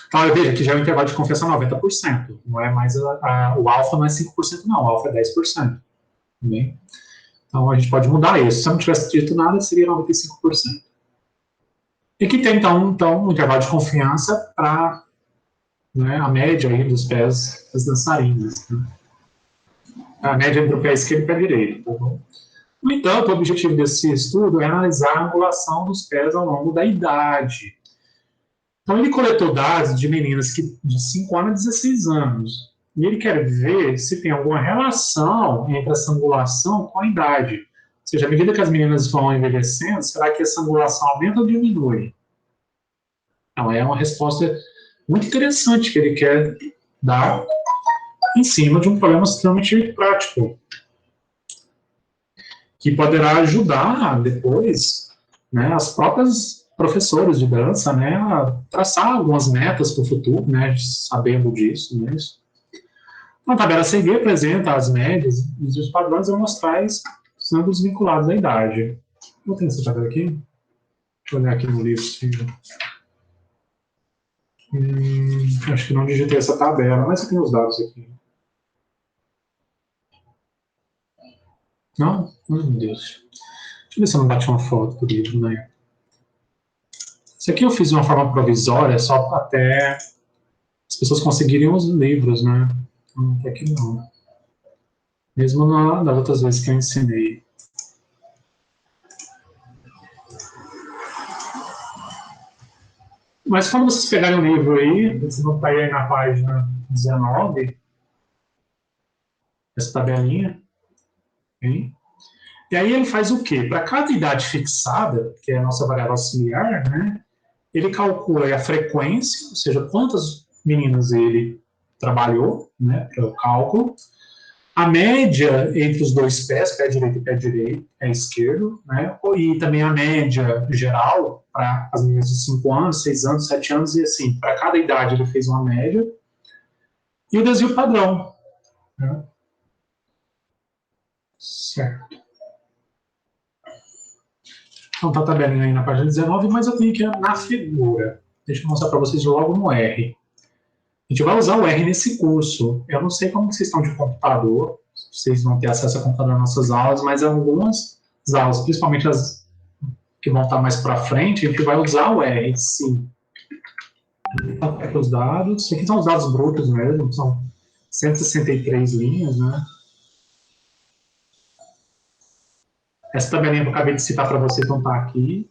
Então, veja que já é o intervalo de confiança 90%. Não é mais o alfa não é 5%, não. O alfa é 10%. Bem? Então, a gente pode mudar isso. Se eu não tivesse dito nada, seria 95%. E que tem, então um intervalo de confiança para, né, a média aí dos pés das dançarinas. Né? A média entre o pé esquerdo e o pé direito. Tá bom? No entanto, o objetivo desse estudo é analisar a angulação dos pés ao longo da idade. Então, ele coletou dados de meninas de 5 anos a 16 anos. E ele quer ver se tem alguma relação entre essa angulação com a idade. Ou seja, à medida que as meninas vão envelhecendo, será que essa angulação aumenta ou diminui? Então, é uma resposta muito interessante que ele quer dar em cima de um problema extremamente prático, que poderá ajudar depois, né, as próprias professores de dança, né, a traçar algumas metas para o futuro, né, sabendo disso. Né. Então, a tabela a seguir apresenta as médias e os padrões amostrais os ângulos vinculados à idade. Não tem essa tabela aqui? Deixa eu olhar aqui no livro. Acho que não digitei essa tabela, mas eu tenho os dados aqui. Não? Meu Deus. Deixa eu ver se eu não bati uma foto do livro, né? Isso aqui eu fiz de uma forma provisória, só até as pessoas conseguirem os livros, né? Até aqui não. Mesmo das outras vezes que eu ensinei. Mas quando vocês pegarem o livro aí, vocês vão estar aí na página 19, essa tabelinha. Okay? E aí ele faz o quê? Para cada idade fixada, que é a nossa variável auxiliar, né, ele calcula a frequência, ou seja, quantas meninas ele trabalhou, né, para o cálculo, a média entre os dois pés, pé direito e pé esquerdo, né, e também a média geral para as meninas de 5 anos, 6 anos, 7 anos, e assim, para cada idade ele fez uma média, e o desvio padrão. Né? Certo. Então tá a tabelinha aí na página 19, mas eu tenho que ir na figura. Deixa eu mostrar para vocês logo no R. A gente vai usar o R nesse curso. Eu não sei como vocês estão de computador, vocês vão ter acesso a computador nas nossas aulas, mas algumas aulas, principalmente as que vão estar mais para frente, a gente vai usar o R, sim. Então, aqui os dados. Aqui são os dados brutos mesmo, são 163 linhas, né? Essa tabelinha que eu acabei de citar para vocês não está aqui.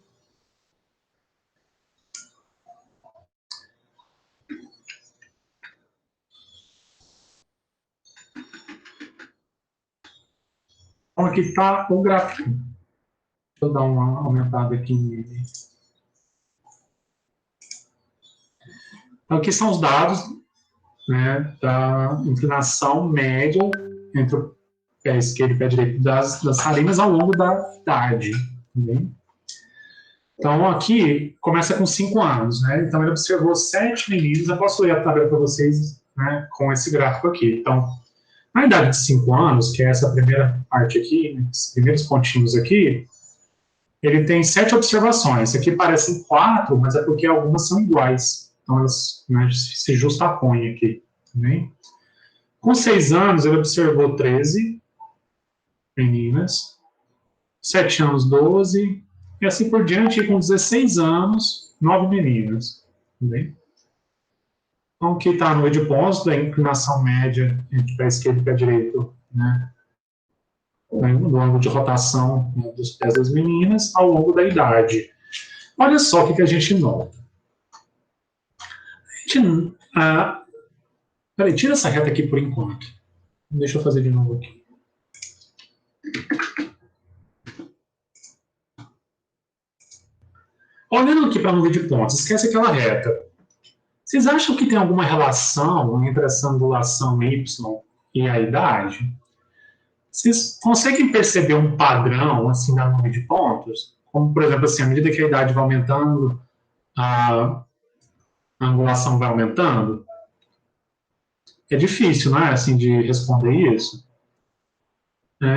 Então, aqui está o gráfico. Deixa eu dar uma aumentada aqui nele. Então, aqui são os dados, né, da inclinação média entre o pé esquerdo e o pé direito das dançarinas ao longo da idade. Também. Então, aqui começa com 5 anos. Né? Então, ele observou 7 meninos. Eu posso ler a tabela para vocês, né, com esse gráfico aqui. Então, Na idade de 5 anos, que é essa primeira parte aqui, né, esses primeiros pontinhos aqui, ele tem 7 observações. Aqui parecem 4, mas é porque algumas são iguais. Então, elas, né, se justapõem aqui. Também. Com 6 anos, ele observou 13 meninas. 7 anos, 12. E assim por diante, e com 16 anos, 9 meninas. Também. Então, aqui está no edipósito, a inclinação média entre pé esquerdo e pé direito, né? Do ângulo de rotação, né, dos pés das meninas ao longo da idade. Olha só o que a gente nota. Peraí, tira essa reta aqui por enquanto. Deixa eu fazer de novo aqui. Olhando aqui para a nuvem de pontos, esquece aquela reta. Vocês acham que tem alguma relação entre essa angulação Y e a idade? Vocês conseguem perceber um padrão assim na nuvem de pontos? Como, por exemplo, assim, à medida que a idade vai aumentando, a angulação vai aumentando? É difícil, não é, assim, de responder isso.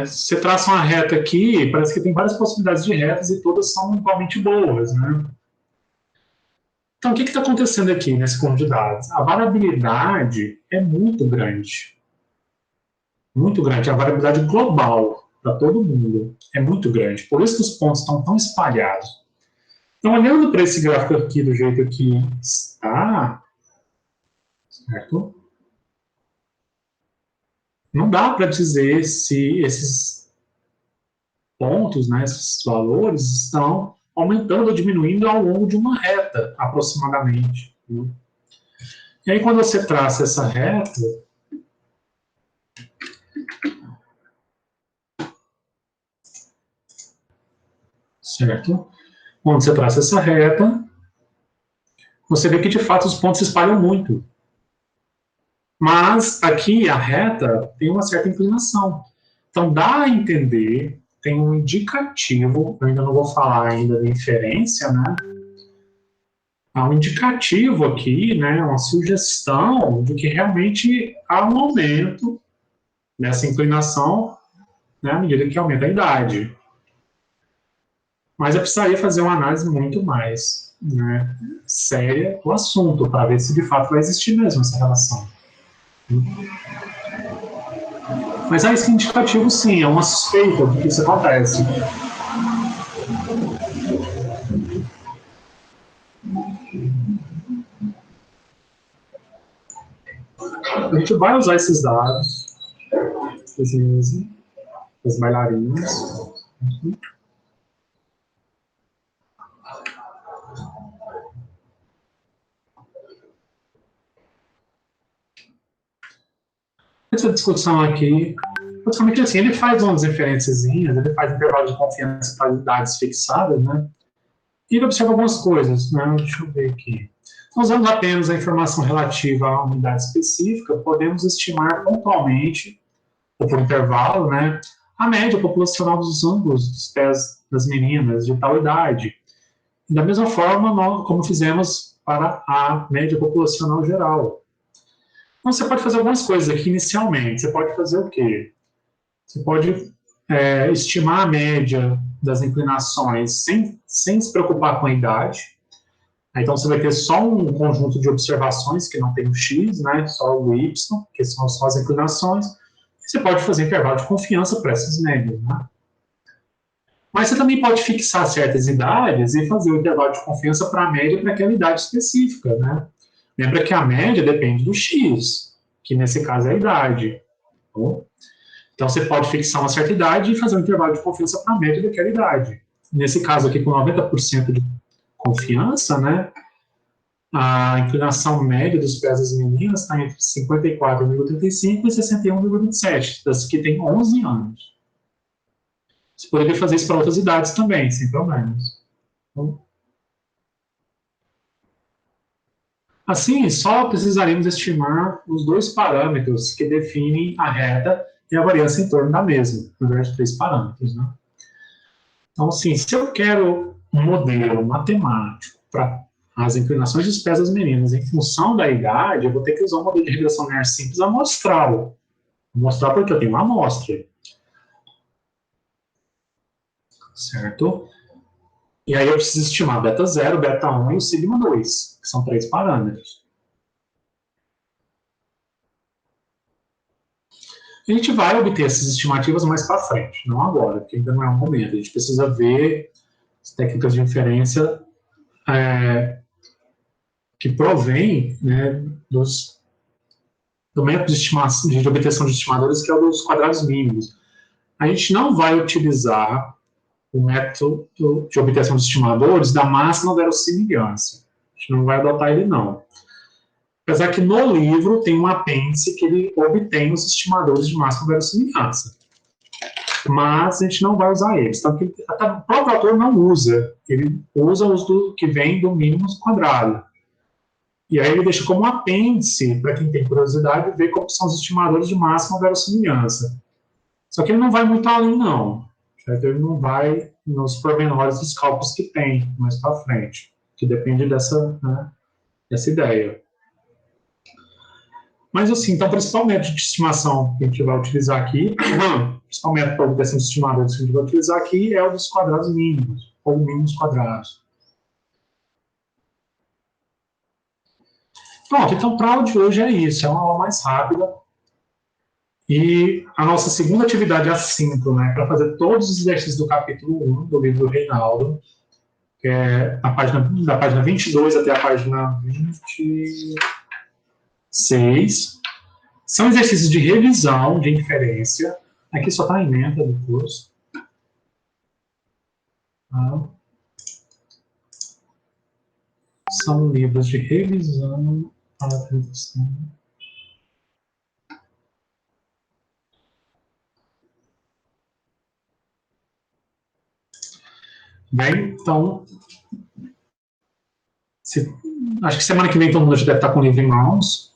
Você traça uma reta aqui, parece que tem várias possibilidades de retas e todas são igualmente boas, né? Então, o que está acontecendo aqui nesse conjunto de dados? A variabilidade é muito grande. Muito grande. A variabilidade global para todo mundo é muito grande. Por isso que os pontos estão tão espalhados. Então, olhando para esse gráfico aqui do jeito que está, certo? Não dá para dizer se esses pontos, né, esses valores, estão aumentando ou diminuindo ao longo de uma reta, aproximadamente. Né? E aí, quando você traça essa reta, certo? Quando você traça essa reta, você vê que, de fato, os pontos se espalham muito. Mas aqui a reta tem uma certa inclinação. Então dá a entender, tem um indicativo, eu ainda não vou falar ainda da inferência, né? Há um indicativo aqui, né, uma sugestão de que realmente há um aumento nessa inclinação, né, à medida que aumenta a idade. Mas eu precisaria fazer uma análise muito mais, né, séria do assunto, para ver se de fato vai existir mesmo essa relação. Mas há esse indicativo, sim, é uma suspeita de que isso acontece. A gente vai usar esses dados, as bailarinas. Essa discussão aqui, praticamente assim, ele faz umas referenciazinhas, ele faz intervalos de confiança para idades fixadas, né? E ele observa algumas coisas, né? Deixa eu ver aqui. Usando apenas a informação relativa à unidade específica, podemos estimar pontualmente, ou por intervalo, né, a média populacional dos ângulos dos pés das meninas de tal idade. Da mesma forma, como fizemos para a média populacional geral. Então, você pode fazer algumas coisas aqui inicialmente. Você pode fazer o quê? Você pode estimar a média das inclinações sem se preocupar com a idade. Então, você vai ter só um conjunto de observações que não tem o x, né? Só o y, que são só as inclinações. Você pode fazer intervalo de confiança para essas médias, né? Mas você também pode fixar certas idades e fazer o intervalo de confiança para a média para aquela idade específica, né? Lembra que a média depende do x, que nesse caso é a idade. Então, você pode fixar uma certa idade e fazer um intervalo de confiança para a média daquela idade. Nesse caso aqui, com 90% de confiança, né? A inclinação média dos pés das meninas está entre 54,35 e 61,27, das que têm 11 anos. Você poderia fazer isso para outras idades também, sem problemas. Assim, só precisaremos estimar os dois parâmetros que definem a reta e a variância em torno da mesma, ao invés de 3 parâmetros, né? Então, assim, se eu quero um modelo matemático para as inclinações dos pés das meninas em função da idade, eu vou ter que usar um modelo de regressão linear simples amostral. Vou mostrar porque eu tenho uma amostra. Certo? E aí eu preciso estimar beta 0, beta 1 e o sigma 2, que são 3 parâmetros. A gente vai obter essas estimativas mais para frente, não agora, porque ainda não é o momento. A gente precisa ver as técnicas de inferência que provém, né, do método de obtenção de estimadores, que é o dos quadrados mínimos. A gente não vai utilizar o método de obtenção de estimadores da máxima verossimilhança. A gente não vai adotar ele, não. Apesar que no livro tem um apêndice que ele obtém os estimadores de máxima verossimilhança. Mas a gente não vai usar eles. Então, até o próprio autor não usa. Ele usa os que vêm do mínimo quadrado. E aí ele deixa como um apêndice, para quem tem curiosidade, ver como são os estimadores de máxima verossimilhança. Só que ele não vai muito além, não. Certo? Ele não vai nos pormenores dos cálculos que tem mais para frente, que depende dessa ideia. Mas, assim, então, o principal método de estimação que a gente vai utilizar aqui, o principal método para obtenção de estimadores que a gente vai utilizar aqui é o dos quadrados mínimos, ou mínimos quadrados. Pronto, então, para a aula de hoje é isso, é uma aula mais rápida. E a nossa segunda atividade assíncrona, né, para fazer todos os exercícios do capítulo 1 do livro do Reinaldo, que é da página 22 até a página 26. São exercícios de revisão, de inferência. Aqui só está a ementa do curso. São livros de revisão para a tradução. Bem, então, acho que semana que vem todo mundo já deve estar com o livro em mãos.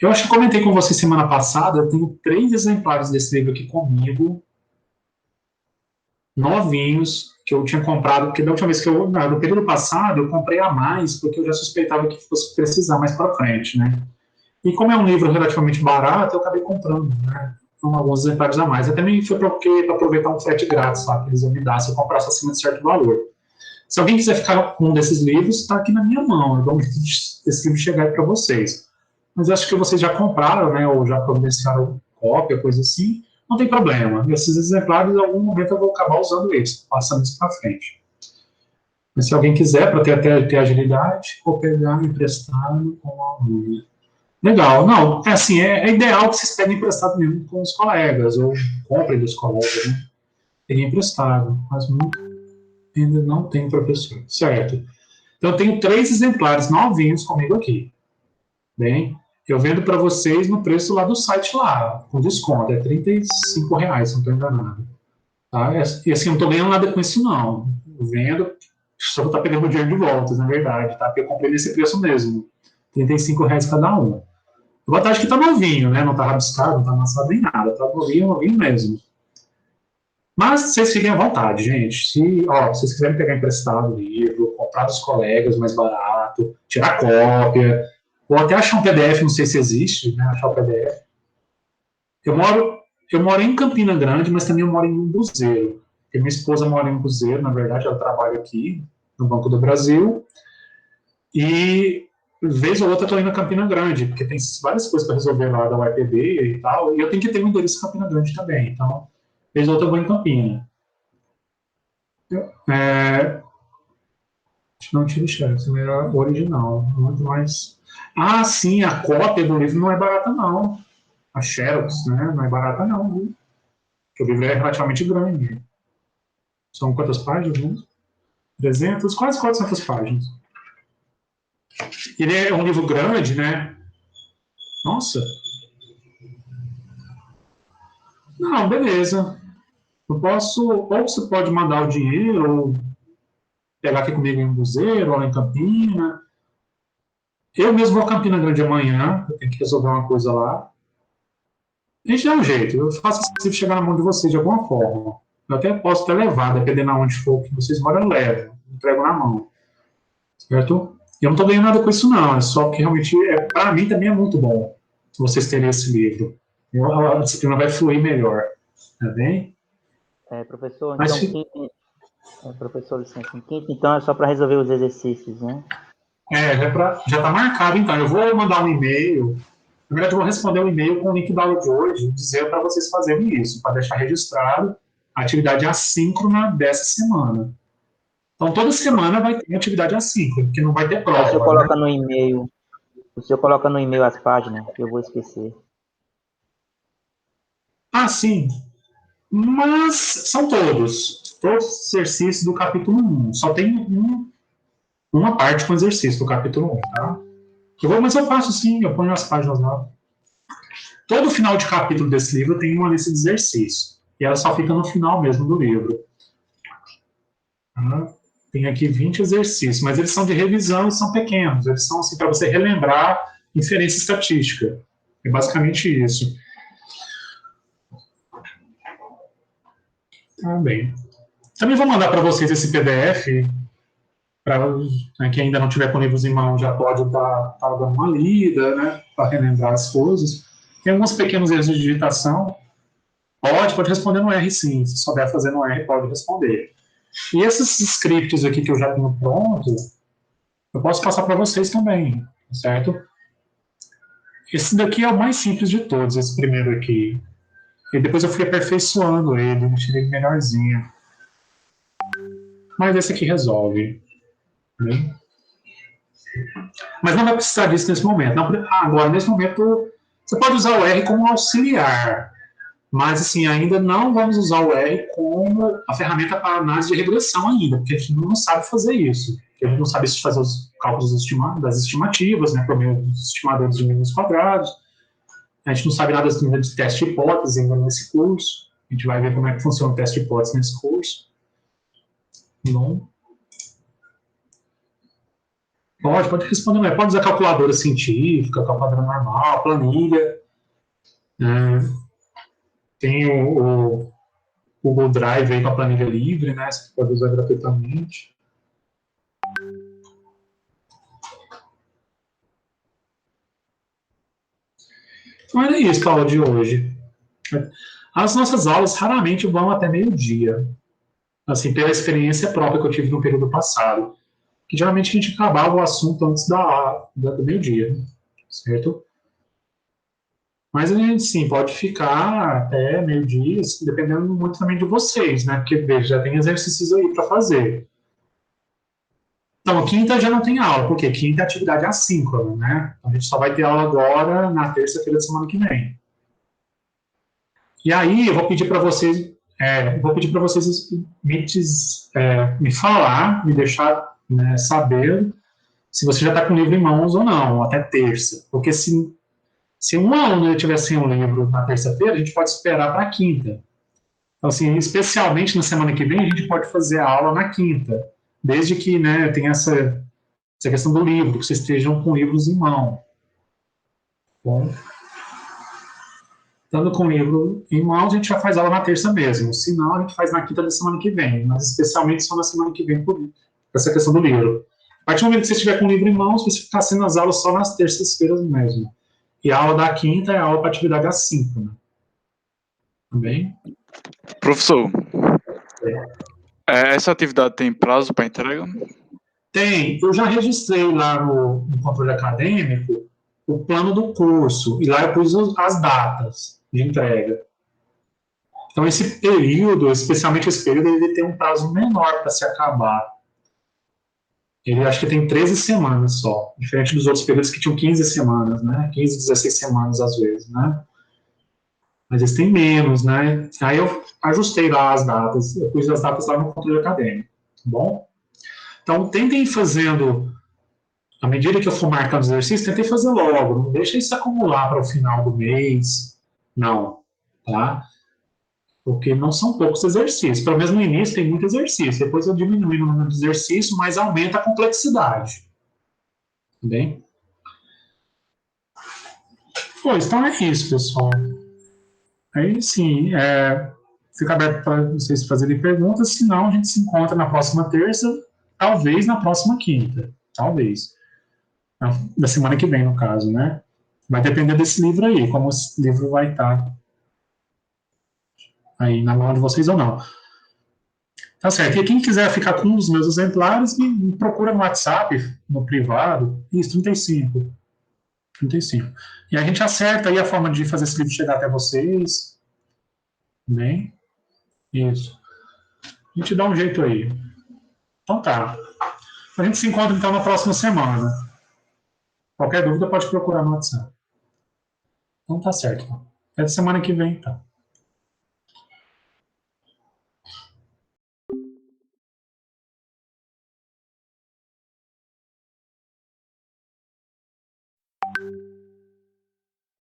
Eu acho que comentei com você semana passada, eu tenho 3 exemplares desse livro aqui comigo, novinhos, que eu tinha comprado, porque da última vez no período passado, eu comprei a mais, porque eu já suspeitava que fosse precisar mais para frente, né? E como é um livro relativamente barato, eu acabei comprando, né? Então, alguns exemplares a mais. Eu também foi para aproveitar um frete grátis, sabe? Que eles iam me dar se eu comprasse acima de certo valor. Se alguém quiser ficar com um desses livros, está aqui na minha mão. Eu vou esse livro chegar para vocês. Mas acho que vocês já compraram, né? Ou já providenciaram cópia, coisa assim. Não tem problema. Esses exemplares, em algum momento, eu vou acabar usando eles, passando isso para frente. Mas se alguém quiser, para ter agilidade, vou pegar emprestado com a aluno. Legal. Não, é ideal que vocês peguem emprestado mesmo com os colegas, ou comprem dos colegas, né? Peguem emprestado, mas ainda não tem professor. Certo. Então, eu tenho 3 exemplares novinhos comigo aqui. Bem, eu vendo para vocês no preço lá do site lá, com desconto. É R$35, se não estou enganado. Tá? E assim, eu não estou ganhando nada com isso, não. Eu vendo, só vou estar pegando o dinheiro de volta, na verdade, tá? Porque eu comprei nesse preço mesmo. R$35 cada um. A vantagem é que tá novinho, né? Não tá rabiscado, não tá amassado nem nada. Tá novinho mesmo. Mas vocês fiquem à vontade, gente. Se vocês quiserem pegar emprestado o livro, comprar dos colegas mais barato, tirar cópia, ou até achar um PDF, não sei se existe, né? Achar o PDF. Eu moro em Campina Grande, mas também eu moro em Umbuzeiro. Porque minha esposa mora em Umbuzeiro, na verdade, ela trabalha aqui, no Banco do Brasil. E vez ou outra eu estou indo a Campina Grande, porque tem várias coisas para resolver lá da UEPB e tal, e eu tenho que ter um endereço em Campina Grande também, então, vez ou outra eu vou em Campina. Não tira o xerox, é melhor original, muito mais... Ah, sim, a cópia do livro não é barata, não. A xerox, né, não é barata, não, viu? Porque o livro é relativamente grande. São quantas páginas, né? 300, quase 400 páginas. Ele é um livro grande, né? Nossa. Não, beleza. Eu posso, ou você pode mandar o dinheiro, ou pegar aqui comigo em Buzeiro, ou lá em Campina. Eu mesmo vou a Campina Grande amanhã, eu tenho que resolver uma coisa lá. A gente dá um jeito, eu faço se chegar na mão de vocês de alguma forma. Eu até posso ter levado, dependendo de onde for que vocês moram, eu levo, entrego na mão. Certo? Eu não estou ganhando nada com isso, não. É só que realmente, para mim, também é muito bom vocês terem esse livro. A disciplina vai fluir melhor, tá bem? Professor, Mas então, professor, licença, em quinta, então, é só para resolver os exercícios, né? já está marcado, então. Eu vou mandar um e-mail. Na verdade, eu vou responder um e-mail com o link da aula de hoje, dizer para vocês fazerem isso, para deixar registrado a atividade assíncrona dessa semana. Então, toda semana vai ter atividade assíncrona, porque não vai ter prova. O senhor coloca no e-mail, as páginas, que eu vou esquecer. Ah, sim. Mas são todos os exercícios do capítulo 1. Só tem uma parte com exercício do capítulo 1, tá? Mas eu faço sim, eu ponho as páginas lá. Todo final de capítulo desse livro tem uma lista de exercícios. E ela só fica no final mesmo do livro. Tem aqui 20 exercícios, mas eles são de revisão e são pequenos. Eles são assim para você relembrar inferência estatística. É basicamente isso. Tá bem. Também vou mandar para vocês esse PDF, para quem ainda não tiver com livros em mão já pode estar dando uma lida, né, para relembrar as coisas. Tem alguns pequenos erros de digitação. Pode responder no R sim. Se souber fazer no R, pode responder. E esses scripts aqui que eu já tenho pronto, eu posso passar para vocês também, certo? Esse daqui é o mais simples de todos, esse primeiro aqui. E depois eu fui aperfeiçoando ele, deixei ele melhorzinho. Mas esse aqui resolve. Né? Mas não vai precisar disso nesse momento. Não, agora, nesse momento, você pode usar o R como auxiliar. Mas, assim, ainda não vamos usar o R como a ferramenta para análise de regressão ainda, porque a gente não sabe fazer isso. A gente não sabe fazer os cálculos das estimativas, né, por meio dos estimadores de mínimos quadrados. A gente não sabe nada de teste de hipótese ainda nesse curso. A gente vai ver como é que funciona o teste de hipótese nesse curso. Bom. Pode responder, né? Pode usar calculadora científica, calculadora normal, planilha. Tem o Google Drive aí com a planilha livre, né? Você pode usar gratuitamente. Então era isso a aula de hoje. As nossas aulas raramente vão até meio-dia. Assim, pela experiência própria que eu tive no período passado. Que geralmente a gente acabava o assunto antes do meio-dia, certo? Mas a gente, sim, pode ficar até meio-dia, dependendo muito também de vocês, né? Porque, veja, já tem exercícios aí para fazer. Então, quinta já não tem aula, porque quinta é atividade assíncrona, né? Então, a gente só vai ter aula agora na terça-feira da semana que vem. E aí, eu vou pedir para vocês, me falar, me deixar, né, saber se você já está com o livro em mãos ou não, até terça. Porque se um aluno tiver sem o livro na terça-feira, a gente pode esperar para a quinta. Então, assim, especialmente na semana que vem, a gente pode fazer a aula na quinta, desde que, né, tenha essa questão do livro, que vocês estejam com livros em mão. Bom, estando com o livro em mãos, a gente já faz aula na terça mesmo. Se não, a gente faz na quinta da semana que vem, mas especialmente só na semana que vem, por essa questão do livro. A partir do momento que você estiver com o livro em mãos, você ficar sendo as aulas só nas terças-feiras mesmo. E a aula da quinta é a aula para atividade assíncrona. Também? Professor, essa atividade tem prazo para entrega? Tem. Eu já registrei lá no controle acadêmico o plano do curso, e lá eu pus as datas de entrega. Então, esse período, especialmente esse período, ele tem um prazo menor para se acabar. Ele acho que tem 13 semanas só, diferente dos outros períodos que tinham 15 semanas, né? 15, 16 semanas às vezes, né? Mas eles têm menos, né? Aí eu ajustei lá as datas, eu pus as datas lá no controle acadêmico, tá bom? Então, tentem fazendo, à medida que eu for marcando os exercícios, tentem fazer logo, não deixa isso acumular para o final do mês, não, tá? Porque não são poucos exercícios, pelo menos no início tem muito exercício, depois eu diminuo o número de exercícios, mas aumenta a complexidade, tá bem? Pois, então é isso, pessoal. Aí, sim, fica aberto para vocês fazerem perguntas, senão a gente se encontra na próxima terça, talvez na próxima quinta, talvez. Da semana que vem, no caso, né? Vai depender desse livro aí, como esse livro vai estar aí na mão de vocês ou não. Tá certo. E quem quiser ficar com um dos meus exemplares, me procura no WhatsApp, no privado. Isso, 35. 35. E a gente acerta aí a forma de fazer esse livro chegar até vocês. Bem, isso. A gente dá um jeito aí. Então tá. A gente se encontra então na próxima semana. Qualquer dúvida pode procurar no WhatsApp. Então tá certo. Até semana que vem, então.